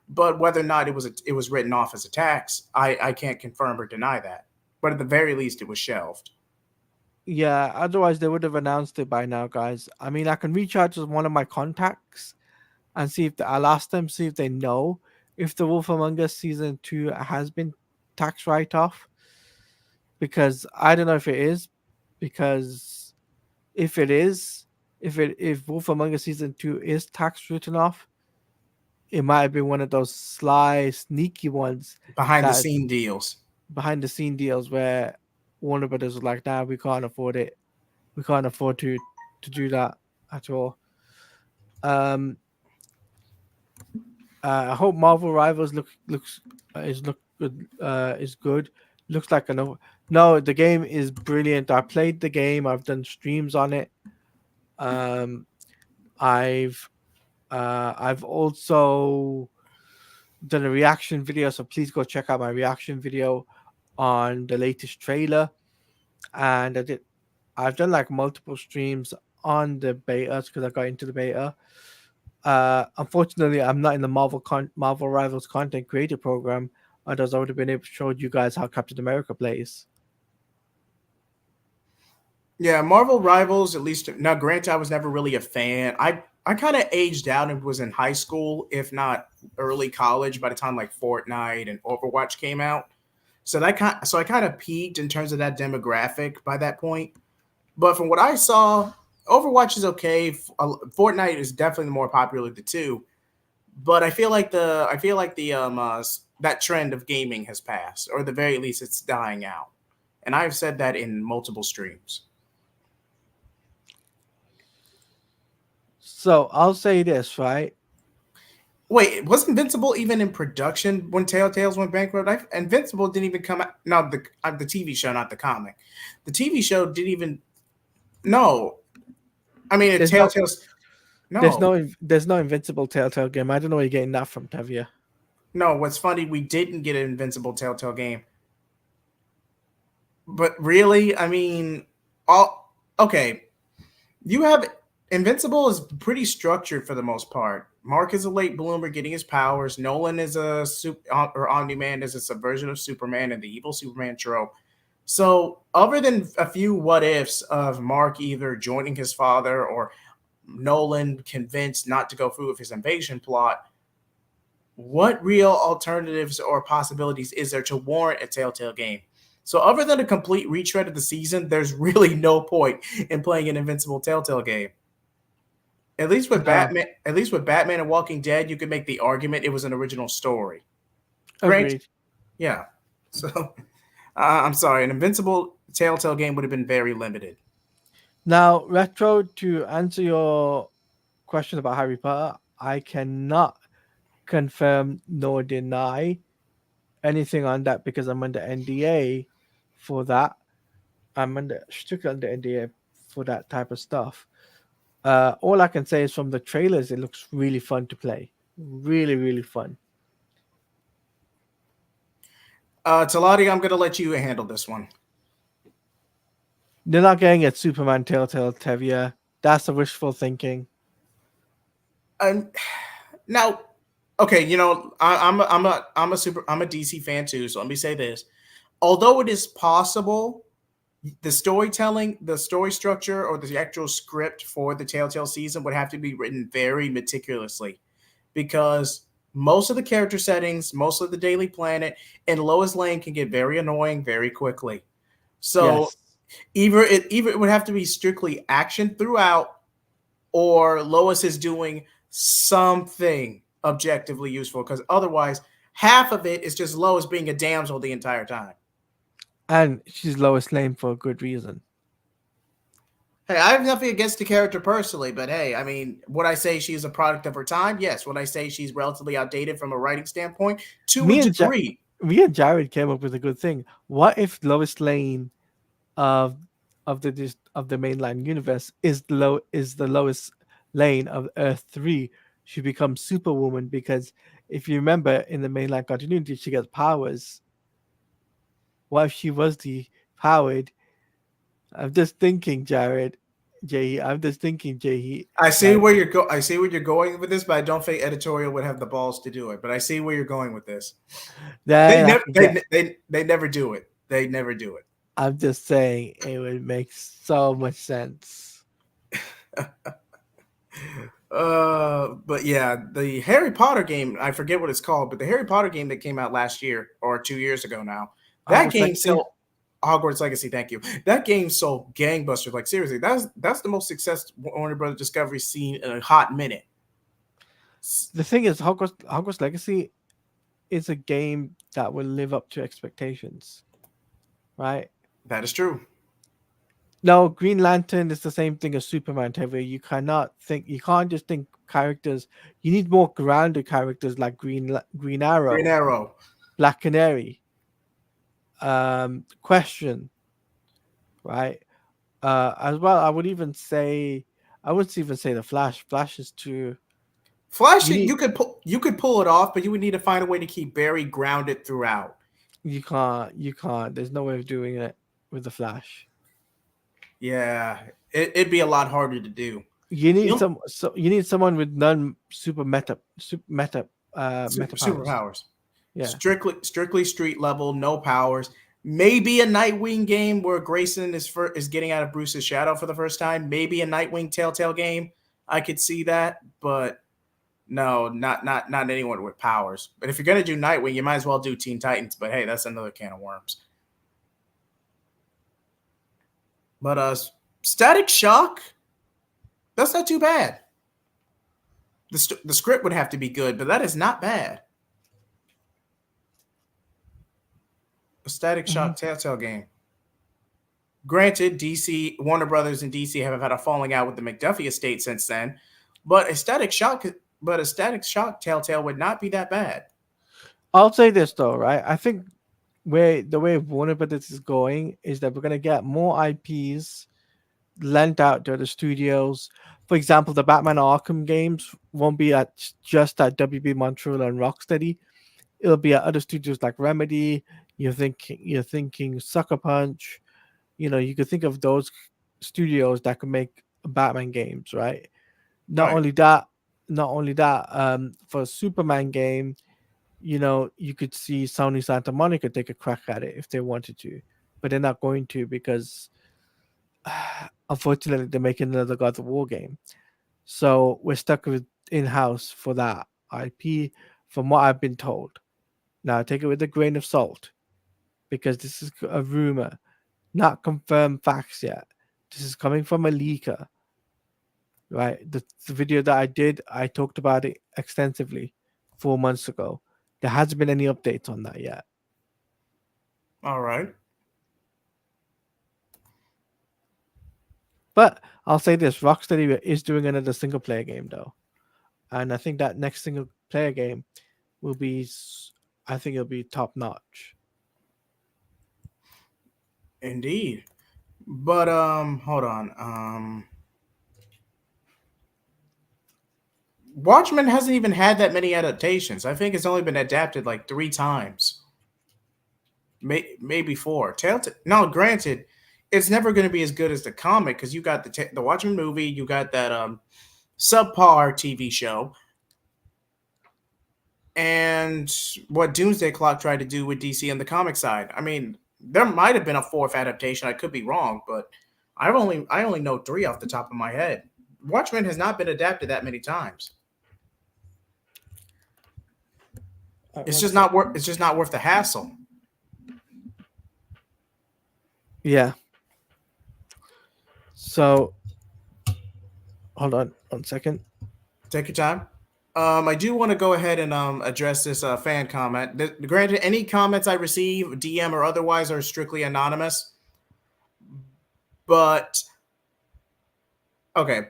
S1: But whether or not it was written off as a tax, I can't confirm or deny that. But at the very least, it was shelved.
S2: Yeah, otherwise they would have announced it by now, guys. I mean, I can reach out to one of my contacts and see I'll ask them, see if they know if the Wolf Among Us season 2 has been tax write-off. Because I don't know if it is. Because if it is, if Wolf Among Us season 2 is tax written off, it might have been one of those sly, sneaky ones.
S1: Behind the scene deals
S2: where Warner Brothers was like, nah, we can't afford it. We can't afford to do that at all. I hope Marvel Rivals is good. Looks like no, the game is brilliant. I played the game. I've done streams on it. I've also done a reaction video, so please go check out my reaction video on the latest trailer. And I've done like multiple streams on the beta because I got into the beta. Unfortunately, I'm not in the Marvel Rivals content creator program. Otherwise, I would have been able to show you guys how Captain America plays.
S1: Yeah, Marvel Rivals, at least. Now, granted, I was never really a fan. I kind of aged out and was in high school, if not early college, by the time like Fortnite and Overwatch came out. So I kind of peaked in terms of that demographic by that point. But from what I saw, Overwatch is okay. Fortnite is definitely the more popular of the two. But I feel like the that trend of gaming has passed, or at the very least, it's dying out. And I've said that in multiple streams.
S2: So I'll say this, right?
S1: Wait, was Invincible even in production when Telltales went bankrupt? Invincible didn't even come out. No, the TV show, not the comic. The TV show didn't even. No, I mean,
S2: There's
S1: Telltale's. No,
S2: there's no Invincible Telltale game. I don't know where you're getting that from, Tevia.
S1: no. What's funny, we didn't get an Invincible Telltale game. But really, I mean, all okay. You have Invincible is pretty structured for the most part. Mark is a late bloomer getting his powers. Nolan is a or Omni-Man is a subversion of Superman and the evil Superman trope. So, other than a few what ifs of Mark either joining his father or Nolan convinced not to go through with his invasion plot, what real alternatives or possibilities is there to warrant a Telltale game? So, other than a complete retread of the season, there's really no point in playing an Invincible Telltale game. At least with Batman and Walking Dead, you could make the argument it was an original story.
S2: Agreed.
S1: Yeah. So, I'm sorry, an Invincible Telltale game would have been very limited.
S2: Now, Retro, to answer your question about Harry Potter, I cannot confirm nor deny anything on that because I'm under NDA for that. I'm strictly under NDA for that type of stuff. All I can say is from the trailers, it looks really fun to play. Really, really fun.
S1: Talati, I'm going to let you handle this one.
S2: They're not getting it Superman Telltale, Tevia. That's the wishful thinking.
S1: Now, okay, you know, I'm a DC fan too, so let me say this. Although it is possible, the storytelling, the story structure, or the actual script for the Telltale season would have to be written very meticulously because most of the character settings, most of the Daily Planet, and Lois Lane can get very annoying very quickly. So
S2: Yes.
S1: either it would have to be strictly action throughout, or Lois is doing something objectively useful, because otherwise half of it is just Lois being a damsel the entire time.
S2: And she's Lois Lane for a good reason.
S1: Hey, I have nothing against the character personally, but hey, I mean, would I say she's a product of her time? Yes. Would I say she's relatively outdated from a writing standpoint? To a degree.
S2: Me and Jared came up with a good thing. What if Lois Lane of the mainline universe is the Lois Lane of Earth 3? She becomes Superwoman because if you remember in the mainline continuity, she gets powers. What if she was depowered? I'm just thinking, Jared. I'm just thinking, Jahi.
S1: I see where you're going with this, but I don't think editorial would have the balls to do it. But I see where you're going with this. They never do it. They never do it.
S2: I'm just saying it would make so much sense.
S1: But yeah, the Harry Potter game, I forget what it's called, but the Harry Potter game that came out last year or 2 years ago now, that game sold Hogwarts Legacy. Thank you. That game sold gangbusters. Like seriously, that's the most success Warner Brothers Discovery's seen in a hot minute.
S2: The thing is, Hogwarts Legacy is a game that will live up to expectations, right?
S1: That is true.
S2: No, Green Lantern is the same thing as Superman, Tevye. You can't just think characters. You need more grounded characters like Green Arrow, Black Canary, Question, right? As well, I wouldn't even say the Flash. Flash is too.
S1: Flash, you could pull it off, but you would need to find a way to keep Barry grounded throughout.
S2: You can't. There's no way of doing it with the Flash.
S1: Yeah, it'd be a lot harder to do.
S2: You need someone with superpowers.
S1: Yeah, strictly street level, no powers. Maybe a Nightwing game where Grayson is getting out of Bruce's shadow for the first time. Maybe a Nightwing Telltale game. I could see that, but no, not anyone with powers. But if you're gonna do Nightwing, you might as well do Teen Titans. But hey, that's another can of worms. But Static Shock, that's not too bad. The script would have to be good, but that is not bad. Static Shock Telltale game. Granted, DC, Warner Brothers, and DC have had a falling out with the McDuffie estate since then, but a Static Shock Telltale would not be that bad.
S2: I'll say this though, right? I think the way Warner Brothers is going is that we're gonna get more IPs lent out to the studios. For example, the Batman Arkham games won't be just at WB Montreal and Rocksteady. It'll be at other studios like Remedy. You're thinking Sucker Punch. You could think of those studios that could make Batman games, right? Not only that, for a Superman game, you could see Sony Santa Monica take a crack at it if they wanted to, but they're not going to because unfortunately they're making another God of War game. So we're stuck with in-house for that IP from what I've been told. Now take it with a grain of salt because this is a rumor, not confirmed facts yet. This is coming from a leaker, right? The video that I did, I talked about it extensively 4 months ago. There hasn't been any updates on that yet.
S1: All right.
S2: But I'll say this, Rocksteady is doing another single player game though. And I think that next single player game will be, I think it'll be top notch.
S1: Indeed. But hold on. Watchmen hasn't even had that many adaptations. I think it's only been adapted like 3 times. Maybe 4. Now, granted, it's never going to be as good as the comic because you got the Watchmen movie, you got that subpar TV show, and what Doomsday Clock tried to do with DC on the comic side. I mean, there might have been a 4th adaptation. I could be wrong, but I only know 3 off the top of my head. Watchmen has not been adapted that many times. It's just not worth the hassle.
S2: Yeah. So hold on 1 second.
S1: Take your time. I do want to go ahead and address this fan comment. Granted, any comments I receive, DM or otherwise, are strictly anonymous. But okay,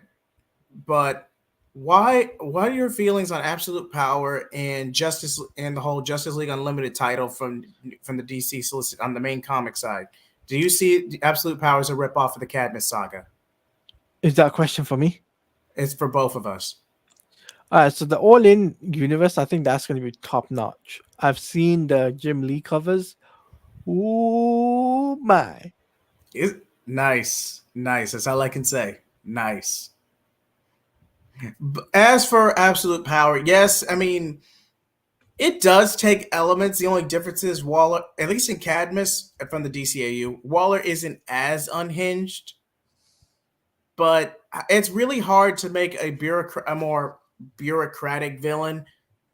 S1: but why are your feelings on Absolute Power and Justice and the whole Justice League Unlimited title from the DC solicit on the main comic side? Do you see Absolute Power as a ripoff of the Cadmus saga?
S2: Is that a question for me?
S1: It's for both of us.
S2: All right, so the All-In universe, I think that's going to be top notch. I've seen the Jim Lee covers. Ooh, my.
S1: Nice. That's all I can say. Nice. As for Absolute Power, yes, I mean, it does take elements. The only difference is Waller, at least in Cadmus from the DCAU, Waller isn't as unhinged, but it's really hard to make a more bureaucratic villain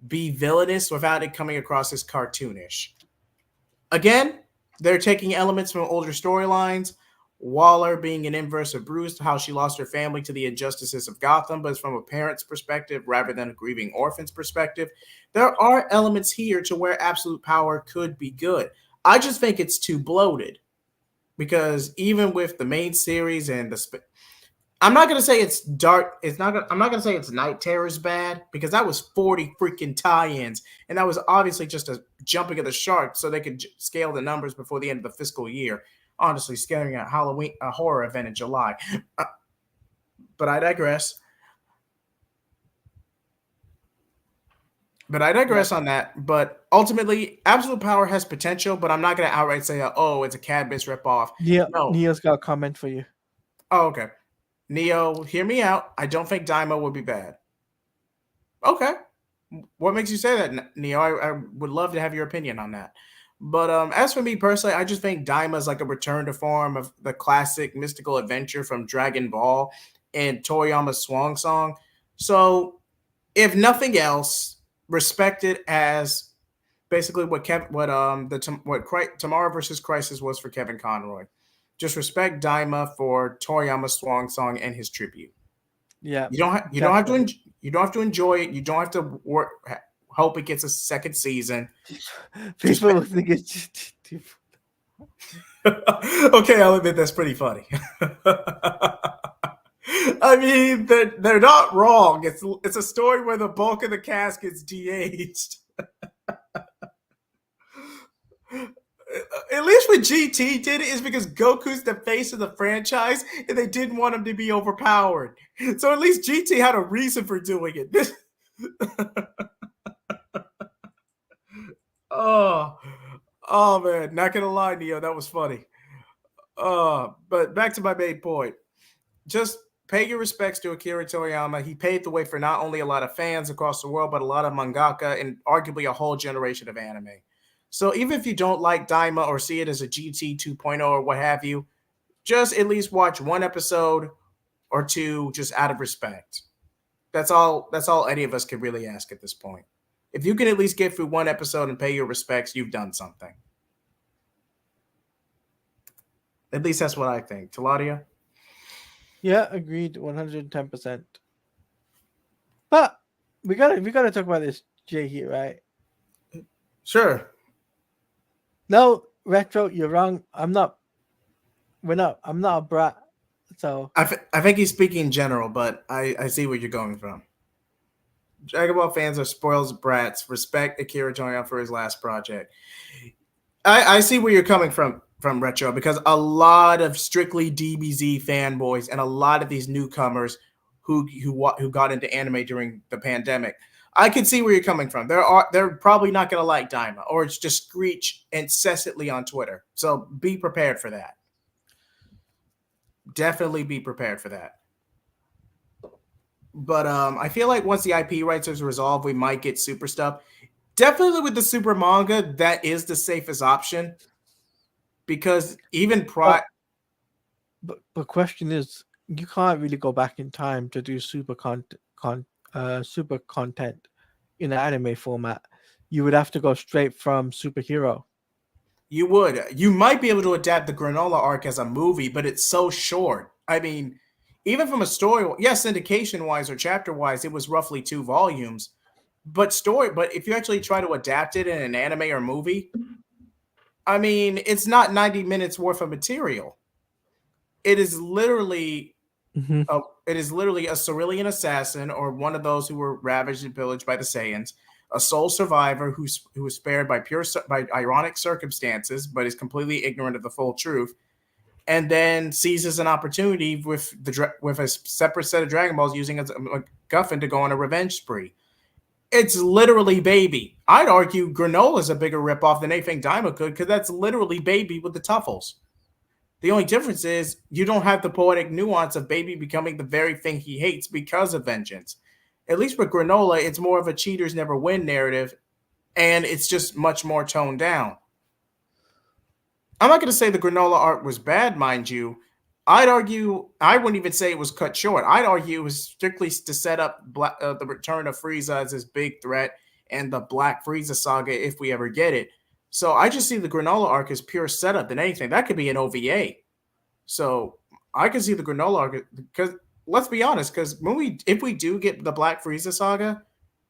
S1: be villainous without it coming across as cartoonish. Again, they're taking elements from older storylines. Waller being an inverse of Bruce, how she lost her family to the injustices of Gotham, but it's from a parent's perspective rather than a grieving orphan's perspective. There are elements here to where Absolute Power could be good. I just think it's too bloated because even with the main series and I'm not gonna say it's dark. I'm not gonna say it's Night Terror's bad because that was 40 freaking tie-ins, and that was obviously just a jumping of the shark so they could scale the numbers before the end of the fiscal year. Honestly, scaring a Halloween, a horror event in July. But I digress. On that. But ultimately, Absolute Power has potential, but I'm not going to outright say, oh, it's a Cadmus ripoff.
S2: Yeah,
S1: no.
S2: Neo's got a comment for you.
S1: Oh, okay. Neo, hear me out. I don't think Daima would be bad. Okay. What makes you say that, Neo? I would love to have your opinion on that. But as for me personally, I just think Daima is like a return to form of the classic mystical adventure from Dragon Ball and Toriyama's Swan Song. So, if nothing else, respect it as basically what Tomorrow versus Crisis was for Kevin Conroy. Just respect Daima for Toriyama's Swan Song and his tribute.
S2: Yeah,
S1: you don't have to enjoy it. You don't have to hope it gets a second season.
S2: People think it's
S1: Okay, I'll admit that's pretty funny. I mean, they're not wrong. It's a story where the bulk of the cast gets de-aged. At least what GT did is because Goku's the face of the franchise, and they didn't want him to be overpowered. So at least GT had a reason for doing it. Oh, oh man, not gonna lie, Neo, that was funny. But back to my main point. Just pay your respects to Akira Toriyama. He paved the way for not only a lot of fans across the world, but a lot of mangaka and arguably a whole generation of anime. So even if you don't like Daima or see it as a GT 2.0 or what have you, just at least watch one episode or two just out of respect. That's all any of us can really ask at this point. If you can at least get through one episode and pay your respects, you've done something. At least that's what I think. Taladia?
S2: Yeah, agreed, 110%. But we gotta talk about this J here, right?
S1: Sure.
S2: No, Retro, you're wrong. I'm not a brat. So
S1: I think he's speaking in general, but I see where you're going from. Dragon Ball fans are spoiled brats. Respect Akira Toriyama for his last project. I see where you're coming from Retro, because a lot of strictly DBZ fanboys and a lot of these newcomers who got into anime during the pandemic, I can see where you're coming from. They're probably not going to like Daima, or it's just screech incessantly on Twitter. So be prepared for that. Definitely be prepared for that. But I feel like once the IP rights is resolved, we might get super stuff. Definitely with the super manga, that is the safest option. Because even
S2: but question is, you can't really go back in time to do super content in an anime format. You would have to go straight from superhero.
S1: You would. You might be able to adapt the Granola arc as a movie, but it's so short. I mean, even from a story, yes, syndication-wise or chapter-wise, it was roughly 2 volumes. But if you actually try to adapt it in an anime or movie, I mean, it's not 90 minutes worth of material. It is literally a Cerulean assassin, or one of those who were ravaged and pillaged by the Saiyans, a sole survivor who was spared by ironic circumstances, but is completely ignorant of the full truth, and then seizes an opportunity with a separate set of Dragon Balls using a MacGuffin to go on a revenge spree. It's literally Baby. I'd argue Granola is a bigger ripoff than anything Daima could, because that's literally Baby with the Tuffles. The only difference is you don't have the poetic nuance of Baby becoming the very thing he hates because of vengeance. At least with Granola, it's more of a cheaters never win narrative, and it's just much more toned down. I'm not going to say the Granola art was bad, mind you. I'd argue, I wouldn't even say it was cut short. I'd argue it was strictly to set up the return of Frieza as his big threat and the Black Frieza saga if we ever get it. So I just see the Granola arc as pure setup than anything. That could be an OVA. So I can see the Granola arc, because let's be honest, because if we do get the Black Frieza saga,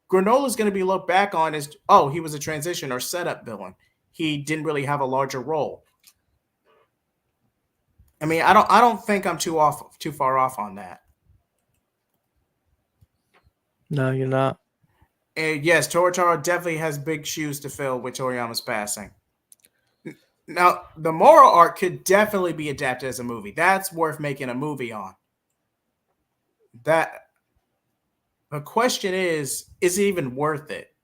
S1: Granola is going to be looked back on as, oh, he was a transition or setup villain. He didn't really have a larger role. I mean, I don't think I'm too far off on that.
S2: No, you're not.
S1: And yes, Toritaro definitely has big shoes to fill with Toriyama's passing. Now, the moral arc could definitely be adapted as a movie. That's worth making a movie on. The question is it even worth it?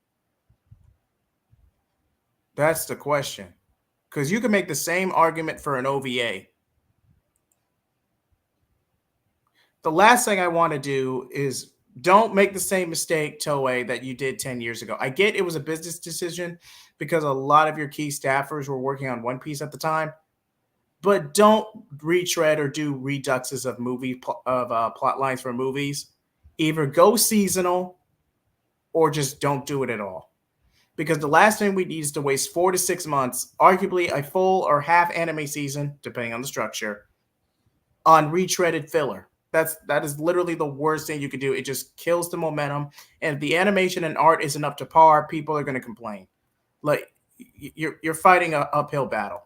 S1: That's the question. Because you can make the same argument for an OVA. The last thing I want to do is don't make the same mistake, Toei, that you did 10 years ago. I get it was a business decision because a lot of your key staffers were working on One Piece at the time, but don't retread or do reduxes of plot lines for movies. Either go seasonal or just don't do it at all. Because the last thing we need is to waste 4 to 6 months, arguably a full or half anime season, depending on the structure, on retreaded filler. That is literally the worst thing you could do. It just kills the momentum. And if the animation and art isn't up to par, people are going to complain. Like, you're fighting an uphill battle.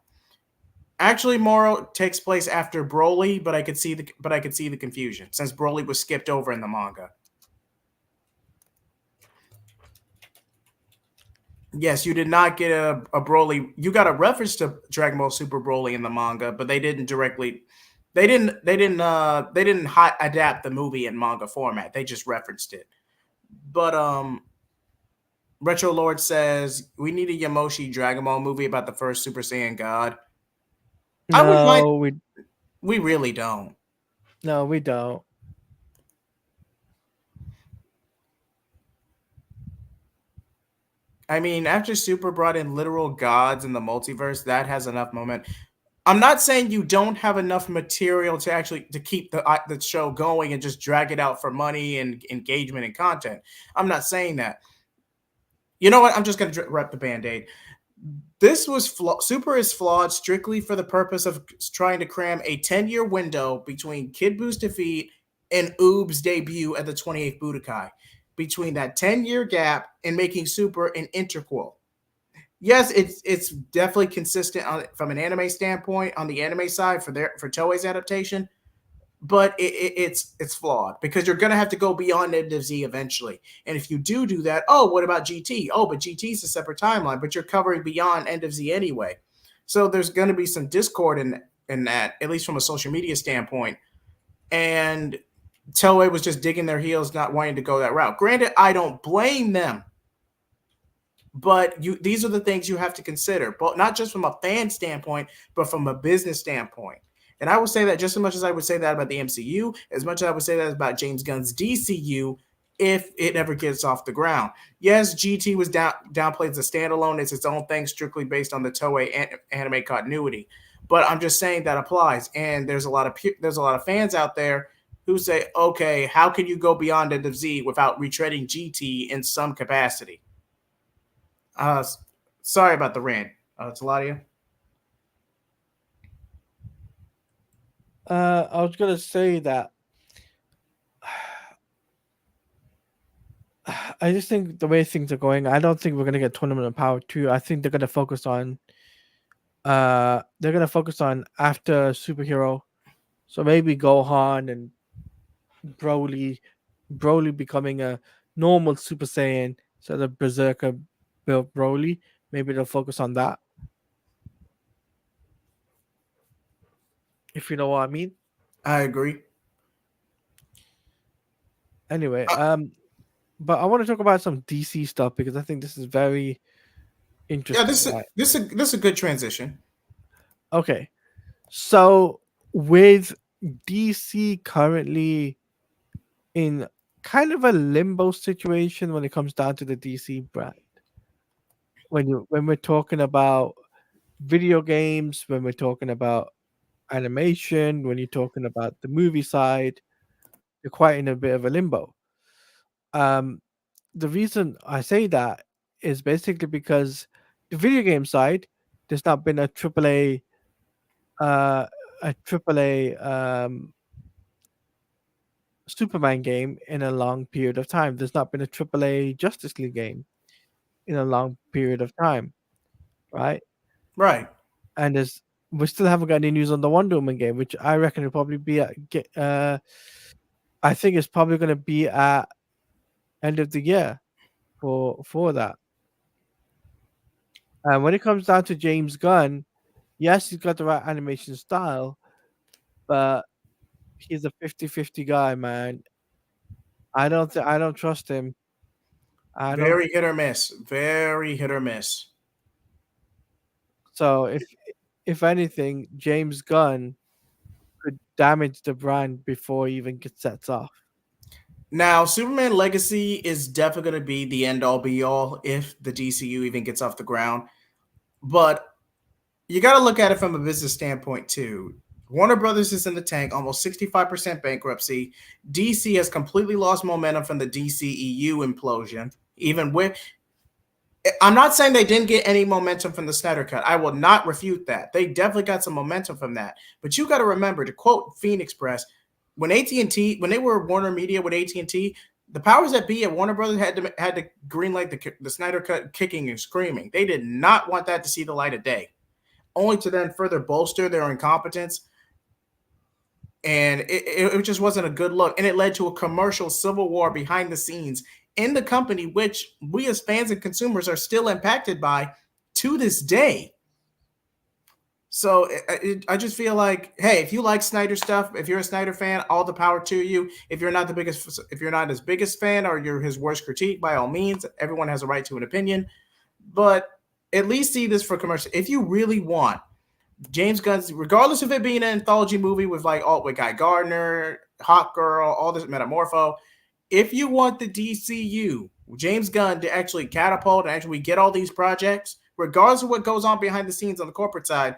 S1: Actually, Moro takes place after Broly, but I could see the confusion since Broly was skipped over in the manga. Yes, you did not get a Broly. You got a reference to Dragon Ball Super Broly in the manga, but they didn't directly. They didn't adapt the movie in manga format. They just referenced it. But Retro Lord says we need a Yamoshi Dragon Ball movie about the first Super Saiyan God. I would like.
S2: No,
S1: We really don't.
S2: we don't.
S1: I mean, after Super brought in literal gods in the multiverse, that has enough moment. I'm not saying you don't have enough material to actually to keep the show going and just drag it out for money and engagement and content. I'm not saying that. You know what? I'm just going to rip the Band-Aid. This was Super is flawed strictly for the purpose of trying to cram a 10-year window between Kid Boo's defeat and Oob's debut at the 28th Budokai. Between that 10-year gap and making Super an interquel. Yes, it's definitely consistent from an anime standpoint on the anime side for Toei's adaptation, but it's flawed because you're gonna have to go beyond End of Z eventually. And if you do that, oh, what about GT? Oh, but GT is a separate timeline, but you're covering beyond End of Z anyway. So there's gonna be some discord in that, at least from a social media standpoint. And Toei was just digging their heels, not wanting to go that route. Granted, I don't blame them. But these are the things you have to consider, but not just from a fan standpoint, but from a business standpoint. And I would say that just as much as I would say that about the MCU, as much as I would say that about James Gunn's DCU, if it ever gets off the ground. Yes, GT was downplayed as a standalone. It's its own thing, strictly based on the Toei anime continuity. But I'm just saying that applies. And there's a lot of fans out there who say, okay, how can you go beyond End of Z without retreading GT in some capacity? Sorry about the rant, Taladia.
S2: I was gonna say that I just think the way things are going, I don't think we're gonna get Tournament of Power 2. I think they're gonna focus on after superhero. So maybe Gohan and Broly becoming a normal Super Saiyan instead of Berserker built Broly. Maybe they'll focus on that. If you know what I mean.
S1: I agree.
S2: Anyway, but I want to talk about some DC stuff because I think this is very interesting.
S1: Yeah, this is a good transition.
S2: Okay, so with DC currently in kind of a limbo situation when it comes down to the DC brand. When we're talking about video games, when we're talking about animation, when you're talking about the movie side, you're quite in a bit of a limbo. The reason I say that is basically because the video game side, there's not been a AAA Superman game in a long period of time. There's not been a AAA Justice League game in a long period of time, right?
S1: Right.
S2: And we still haven't got any news on the Wonder Woman game, which I reckon will probably be I think it's probably going to be at end of the year for that. And when it comes down to James Gunn, yes, he's got the right animation style, but he's a 50-50 guy, man. I don't trust him.
S1: Very hit or miss. Very hit or miss.
S2: So if anything, James Gunn could damage the brand before he even gets sets off.
S1: Now, Superman Legacy is definitely going to be the end-all be-all if the DCU even gets off the ground. But you got to look at it from a business standpoint, too. Warner Brothers is in the tank, almost 65% bankruptcy. DC has completely lost momentum from the DCEU implosion. Even with, I'm not saying they didn't get any momentum from the Snyder Cut. I will not refute that. They definitely got some momentum from that. But you got to remember, to quote Phoenix Press, when AT&T, when they were Warner Media with AT&T, the powers that be at Warner Brothers had to greenlight the Snyder Cut kicking and screaming. They did not want that to see the light of day. only to then further bolster their incompetence. And it just wasn't a good look. And it led to a commercial civil war behind the scenes in the company, which we as fans and consumers are still impacted by to this day. So I just feel like, hey, if you like Snyder stuff, if you're a Snyder fan, all the power to you. If you're not his biggest fan or you're his worst critique, by all means, everyone has a right to an opinion. But at least see this for commercial. If you really want James Gunn's, regardless of it being an anthology movie with with Guy Gardner, Hawk Girl, all this Metamorpho, if you want the DCU, James Gunn to actually catapult and actually get all these projects, regardless of what goes on behind the scenes on the corporate side,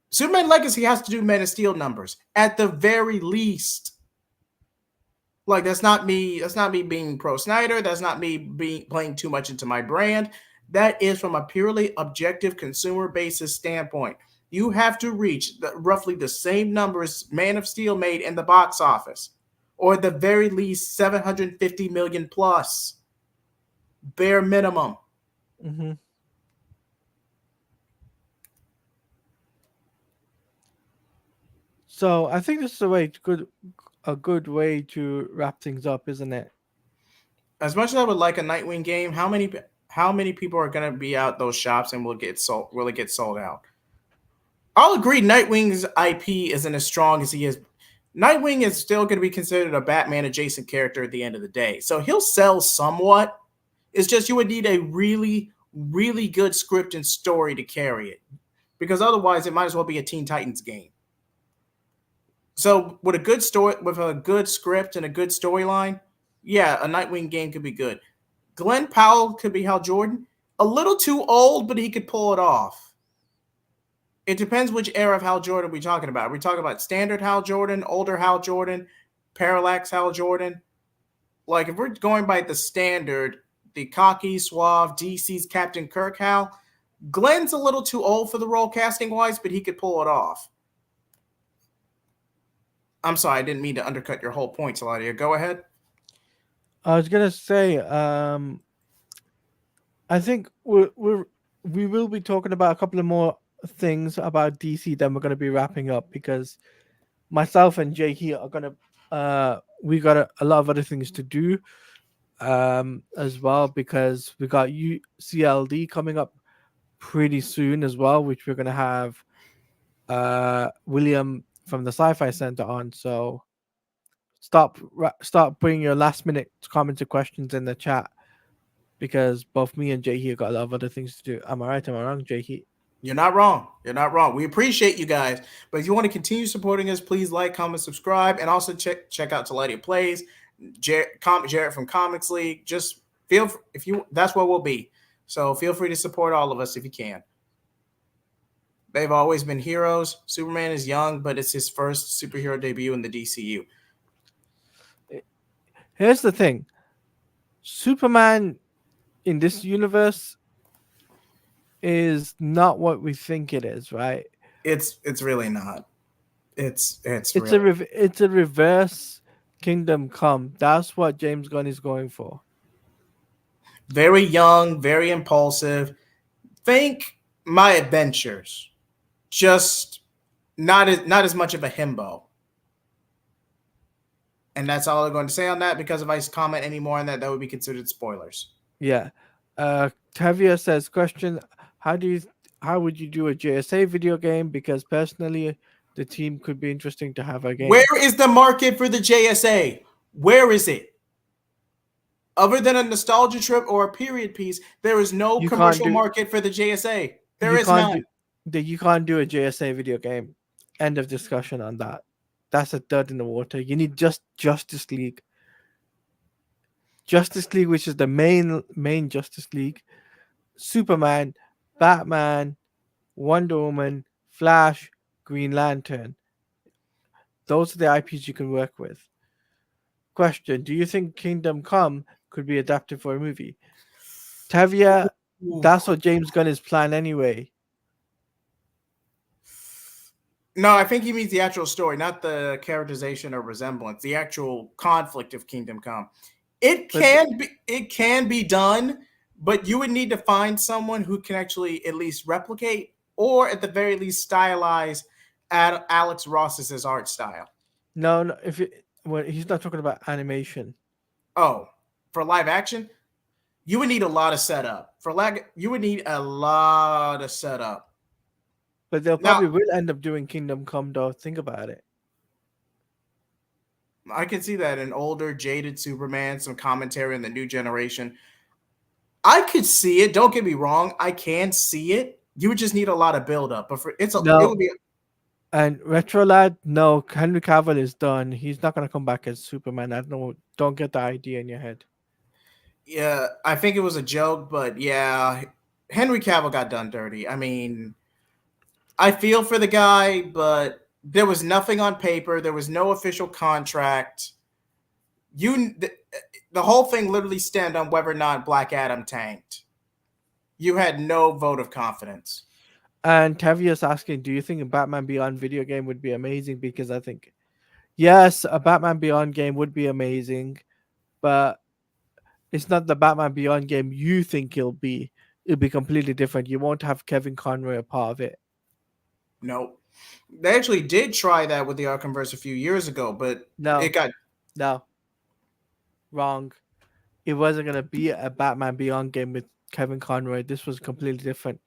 S1: Superman Legacy has to do Man of Steel numbers at the very least. Like, that's not me being pro Snyder. That's not me playing too much into my brand. That is from a purely objective consumer basis standpoint. You have to reach roughly the same numbers Man of Steel made in the box office, or at the very least 750 million plus, bare minimum.
S2: Mm-hmm. So I think this is a good way to wrap things up, isn't it?
S1: As much as I would like a Nightwing game, how many people are going to be out those shops and will it get sold out? I'll agree Nightwing's IP isn't as strong as he is. Nightwing is still going to be considered a Batman adjacent character at the end of the day. So he'll sell somewhat. It's just you would need a really, really good script and story to carry it. Because otherwise it might as well be a Teen Titans game. So with a good story, with a good script and a good storyline, yeah, a Nightwing game could be good. Glenn Powell could be Hal Jordan. A little too old, but he could pull it off. It depends which era of Hal Jordan we're talking about. Are we talking about standard Hal Jordan, older Hal Jordan, parallax Hal Jordan? Like, if we're going by the standard, the cocky, suave, DC's Captain Kirk Hal, Glenn's a little too old for the role casting-wise, but he could pull it off. I'm sorry, I didn't mean to undercut your whole point, Saladia. Go ahead.
S2: I was gonna say, I think we will be talking about a couple of more things about DC. Then we're gonna be wrapping up because myself and Jay here are gonna we got a lot of other things to do as well, because we got UCLD coming up pretty soon as well, which we're gonna have William from the Sci-Fi Center on. So start putting your last minute comments or questions in the chat, because both me and Jay here got a lot of other things to do. Am I right? Am I wrong, Jay here?
S1: You're not wrong. You're not wrong. We appreciate you guys. But if you want to continue supporting us, please like, comment, subscribe, and also check out Taladia Plays, Jarrett from Comics League. Just that's where we'll be. So feel free to support all of us if you can. They've always been heroes. Superman is young, but it's his first superhero debut in the DCU.
S2: Here's the thing. Superman in this universe is not what we think it is, right?
S1: It's really not. It's
S2: a reverse Kingdom Come. That's what James Gunn is going for.
S1: Very young, very impulsive. Think My Adventures. Just not as much of a himbo. And that's all I'm going to say on that, because if I comment any more on that, that would be considered spoilers.
S2: Yeah. Tavia says, question, how would you do a JSA video game? Because personally, the team could be interesting to have a game.
S1: Where is the market for the JSA? Where is it? Other than a nostalgia trip or a period piece, there is no commercial market for the JSA. There is none.
S2: You can't do a JSA video game. End of discussion on that. That's a dud in the water. You need just Justice League. Justice League, which is the main Justice League. Superman, Batman, Wonder Woman, Flash, Green Lantern. Those are the IPs you can work with. Question, do you think Kingdom Come could be adapted for a movie? Tavia, that's what James Gunn is planning anyway.
S1: No, I think he means the actual story, not the characterization or resemblance. The actual conflict of Kingdom Come. It can be done, but you would need to find someone who can actually at least replicate or at the very least stylize Alex Ross's art style.
S2: No, well, he's not talking about animation.
S1: Oh, for live action, you would need a lot of setup. You would need a lot of setup.
S2: But they'll probably will end up doing Kingdom Come, though. Think about it.
S1: I can see that an older, jaded Superman, some commentary in the new generation. I could see it. Don't get me wrong. I can see it. You would just need a lot of build-up. But it would be.
S2: And Retro Lad, no, Henry Cavill is done. He's not gonna come back as Superman. Don't get the idea in your head.
S1: Yeah, I think it was a joke, but yeah, Henry Cavill got done dirty. I mean, I feel for the guy, but there was nothing on paper. There was no official contract. The whole thing literally stemmed on whether or not Black Adam tanked. You had no vote of confidence.
S2: And Tavia's asking, do you think a Batman Beyond video game would be amazing? Because I think, yes, a Batman Beyond game would be amazing, but it's not the Batman Beyond game you think it'll be. It'll be completely different. You won't have Kevin Conroy a part of it.
S1: Nope. They actually did try that with the Arkhamverse a few years ago, but
S2: no. Wrong. It wasn't going to be a Batman Beyond game with Kevin Conroy. This was completely different.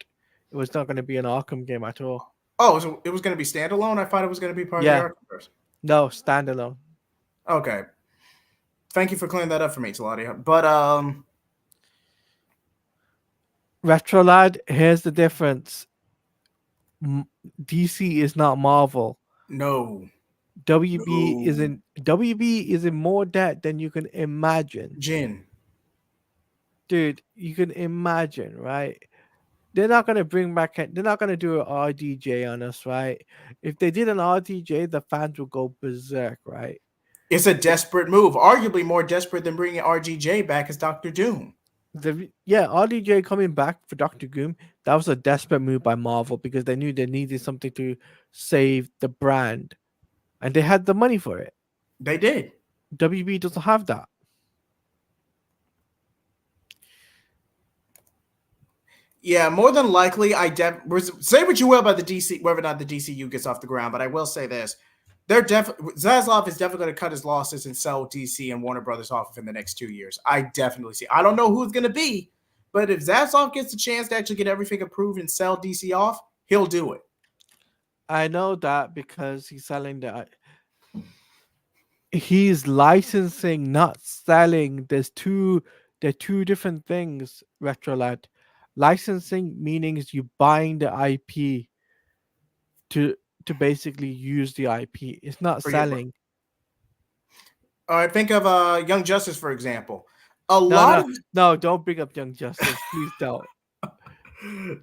S2: It was not going to be an Arkham game at all.
S1: Oh, so it was going to be standalone? I thought it was going to be part of the Arkhamverse.
S2: No, standalone.
S1: Okay. Thank you for clearing that up for me, Taladia. But
S2: Retro Lad, here's the difference. DC is not Marvel.
S1: No.
S2: WB is in more debt than you can imagine. Dude, you can imagine, right? They're not gonna do an RDJ on us, right? If they did an RDJ, the fans would go berserk, right?
S1: It's a desperate move, arguably more desperate than bringing RGJ back as Dr. Doom.
S2: RDJ coming back for Dr. Doom, that was a desperate move by Marvel because they knew they needed something to save the brand. And they had the money for it.
S1: They did.
S2: WB doesn't have that.
S1: Yeah, more than likely, say what you will about the DC, whether or not the DCU gets off the ground, but I will say this. Zaslav is definitely going to cut his losses and sell DC and Warner Brothers off in the next 2 years. I definitely see. I don't know who it's going to be, but if Zaslav gets a chance to actually get everything approved and sell DC off, he'll do it.
S2: I know that because he's selling that. He's licensing, not selling. They're two different things, Retro Lad. Licensing meaning you buying the IP to basically use the IP. It's not selling.
S1: All right, think of Young Justice, for example.
S2: No, don't bring up Young Justice. Please don't.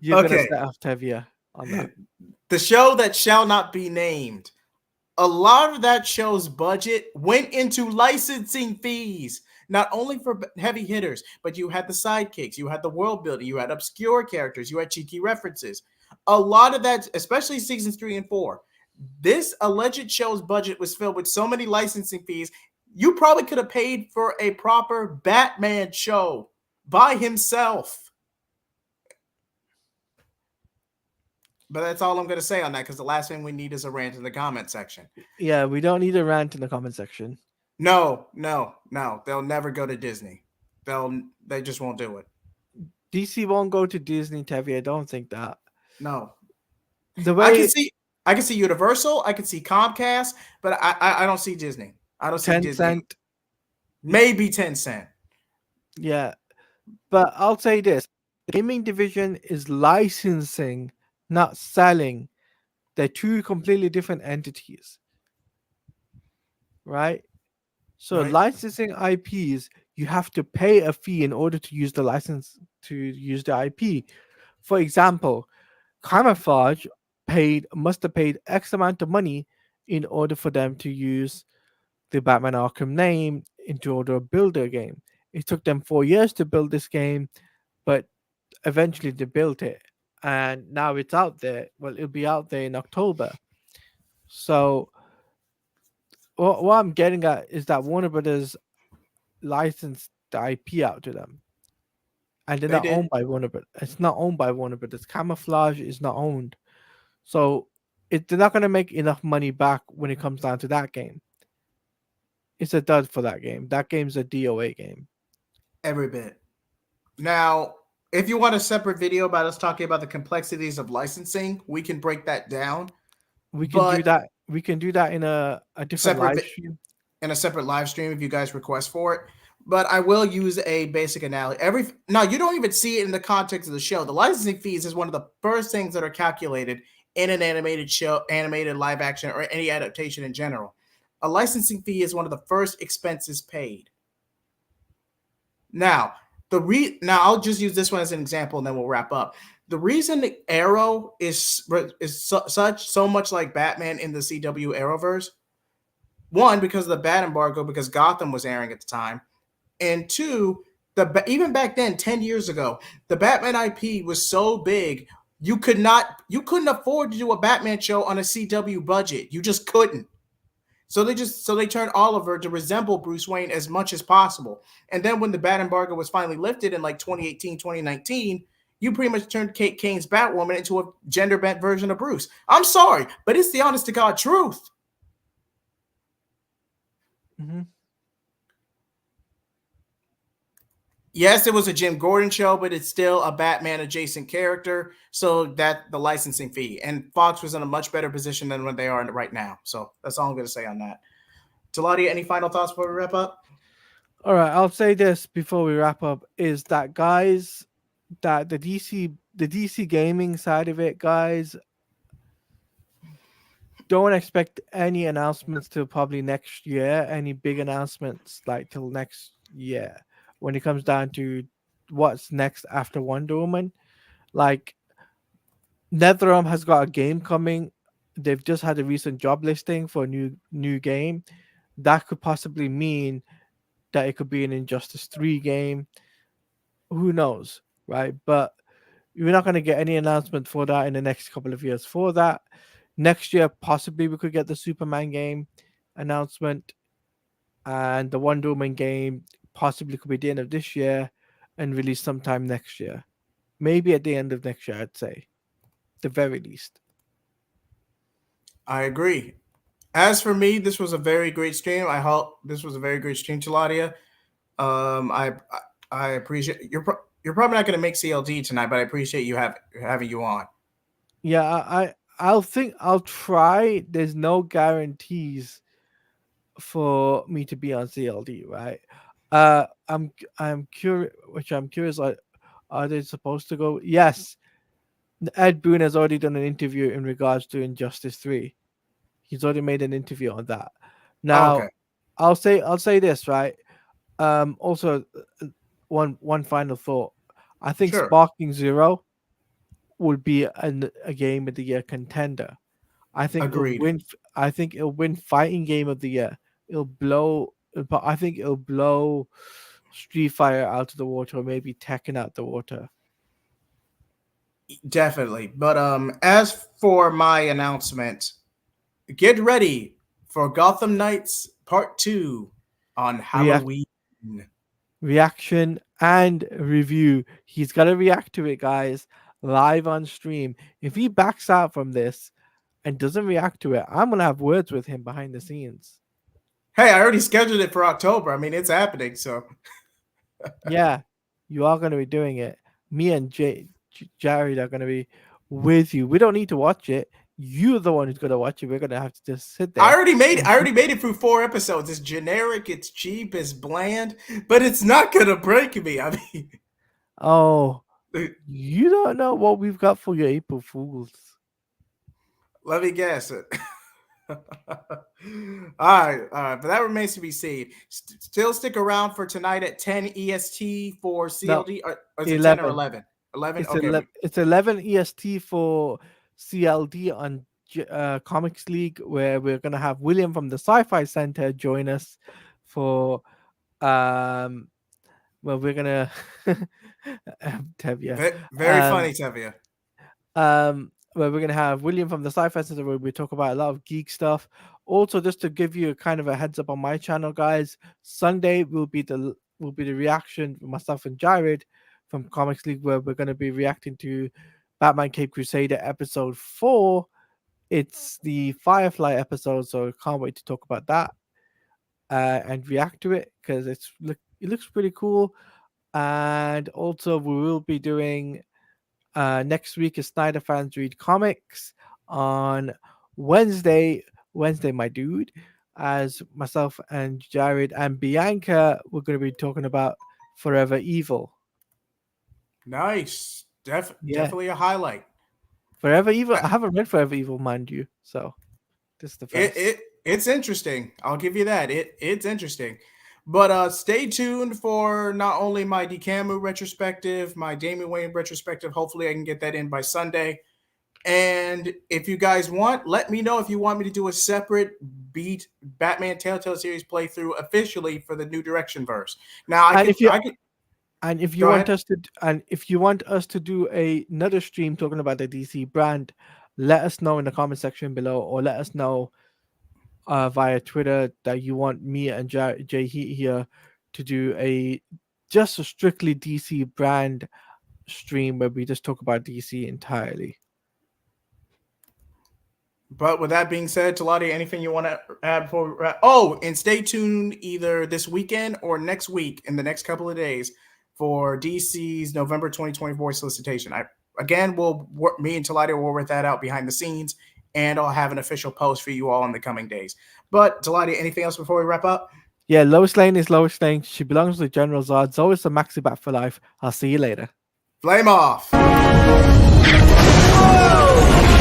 S2: You're going to set off Tevia on that.
S1: The show that shall not be named. A lot of that show's budget went into licensing fees, not only for heavy hitters, but you had the sidekicks, you had the world building, you had obscure characters, you had cheeky references. A lot of that, especially seasons 3 and 4, this alleged show's budget was filled with so many licensing fees. You probably could have paid for a proper Batman show by himself. But that's all I'm going to say on that, because the last thing we need is a rant in the comment section.
S2: Yeah, we don't need a rant in the comment section.
S1: No. They'll never go to Disney. They just won't do it.
S2: DC won't go to Disney, Tevi. I don't think that.
S1: No.
S2: I
S1: can see Universal. I can see Comcast, but I don't see Disney. I don't see Disney.
S2: Tencent.
S1: Maybe Tencent.
S2: Yeah, but I'll say this: the gaming division is licensing, not selling. They're two completely different entities, right? So licensing IPs, you have to pay a fee in order to use the license to use the IP. For example, Camouflage must have paid X amount of money in order for them to use the Batman Arkham name in order to build their game. It took them 4 years to build this game, but eventually they built it. And now it's out there. Well, it'll be out there in October. So what I'm getting at is that Warner Brothers licensed the IP out to them. And they're not owned by Warner Brothers. It's not owned by Warner Brothers. Camouflage is not owned So they're not going to make enough money back when it comes down to that game. It's a dud for that game. That game's a DOA game.
S1: Every bit. Now, if you want a separate video about us talking about the complexities of licensing, we can break that down.
S2: We can do that. We can do that in a different live stream.
S1: In a separate live stream if you guys request for it. But I will use a basic analogy. Now, you don't even see it in the context of the show. The licensing fees is one of the first things that are calculated in an animated show, animated live action, or any adaptation in general. A licensing fee is one of the first expenses paid. Now, I'll just use this one as an example, and then we'll wrap up. The reason Arrow is so much like Batman in the CW Arrowverse, one, because of the bat embargo, because Gotham was airing at the time, and two, even back then, 10 years ago, the Batman IP was so big you couldn't afford to do a Batman show on a CW budget. You just couldn't. So they turned Oliver to resemble Bruce Wayne as much as possible. And then when the bat embargo was finally lifted in like 2018, 2019, you pretty much turned Kate Kane's Batwoman into a gender-bent version of Bruce. I'm sorry, but it's the honest to God truth.
S2: Mm-hmm.
S1: Yes, it was a Jim Gordon show, but it's still a Batman adjacent character. So that the licensing fee, and Fox was in a much better position than what they are right now. So that's all I'm going to say on that. Taladia, any final thoughts before we wrap up?
S2: All right, I'll say this before we wrap up: is that guys, that the DC gaming side of it, guys, don't expect any announcements till probably next year. Any big announcements like till next year. When it comes down to what's next after Wonder Woman, like NetherRealm has got a game coming. They've just had a recent job listing for a new game. That could possibly mean that it could be an Injustice 3 game. Who knows, right? But we're not going to get any announcement for that in the next couple of years. For that, next year possibly we could get the Superman game announcement, and the Wonder Woman game possibly could be the end of this year and released sometime next year. Maybe at the end of next year, I'd say. The very least.
S1: I agree. As for me, this was a very great stream. I hope this was a very great stream, Taladia. I appreciate you're probably not going to make CLD tonight, but I appreciate you having you on.
S2: Yeah, I'll try. There's no guarantees for me to be on CLD, right? I'm curious. Which I'm curious. Are they supposed to go? Yes. Ed Boon has already done an interview in regards to Injustice 3. He's already made an interview on that. Now,
S1: okay.
S2: I'll say this, right? Also, one final thought. I think
S1: Sure.
S2: Sparking Zero would be a game of the year contender. I think
S1: Agreed.
S2: it'll win. I think it'll win fighting game of the year. I think it'll blow Street Fighter out of the water, or maybe Tekken out the water.
S1: Definitely. But as for my announcement, get ready for Gotham Knights Part 2 on Halloween.
S2: Reaction and review. He's got to react to it, guys, live on stream. If he backs out from this and doesn't react to it, I'm going to have words with him behind the scenes.
S1: Hey, I already scheduled it for October. I mean, it's happening, so.
S2: Yeah, you are going to be doing it. Me and Jared are going to be with you. We don't need to watch it. You're the one who's going to watch it. We're going to have to just sit there.
S1: I already made it through 4 episodes. It's generic, it's cheap, it's bland, but it's not going to break me. I mean,
S2: oh, you don't know what we've got for your April Fools.
S1: Let me guess it. All right, but that remains to be seen. Still stick around for tonight at 10 EST for CLD, or is it 10 or 11? 11? Okay.
S2: It's 11 EST for CLD on Comics League, where we're going to have William from the Sci-Fi Center join us for well, we're going to Tevya.
S1: Very funny, Tevya.
S2: Where we're going to have William from the Sci-Fi Center, where we talk about a lot of geek stuff. Also, just to give you kind of a heads up on my channel, guys, Sunday will be the reaction from myself and Jared from Comics League, where we're going to be reacting to Batman Cape Crusader episode 4 It's the Firefly episode, so can't wait to talk about that and react to it because it looks pretty cool. And also, we will be doing next week is Snyder Fans Read Comics on Wednesday. Wednesday, my dude, as myself and Jared and Bianca, we're going to be talking about Forever Evil.
S1: Nice.
S2: Yeah.
S1: Definitely a highlight.
S2: Forever Evil. I haven't read Forever Evil, mind you. So this is the first.
S1: It's interesting. I'll give you that. It's interesting. But stay tuned for not only my DeCamu retrospective, my Damian Wayne retrospective. Hopefully I can get that in by Sunday. And if you guys want, let me know if you want me to do a separate Beat Batman Telltale series playthrough officially for the New Direction verse. Now if you
S2: want us to do another stream talking about the DC brand, let us know in the comment section below, or let us know via Twitter that you want me and Jay Heat here to do just a strictly DC brand stream where we just talk about DC entirely.
S1: But with that being said, Talati, anything you want to add before we wrap? Oh, and stay tuned either this weekend or next week in the next couple of days for DC's November 2024 solicitation. Me and Talati will work that out behind the scenes, and I'll have an official post for you all in the coming days. But Talati, anything else before we wrap up?
S2: Yeah, Lois Lane is Lois Lane. She belongs to the General Zod. Zoe is a maxi bat for life. I'll see you later.
S1: Flame off.
S3: Oh!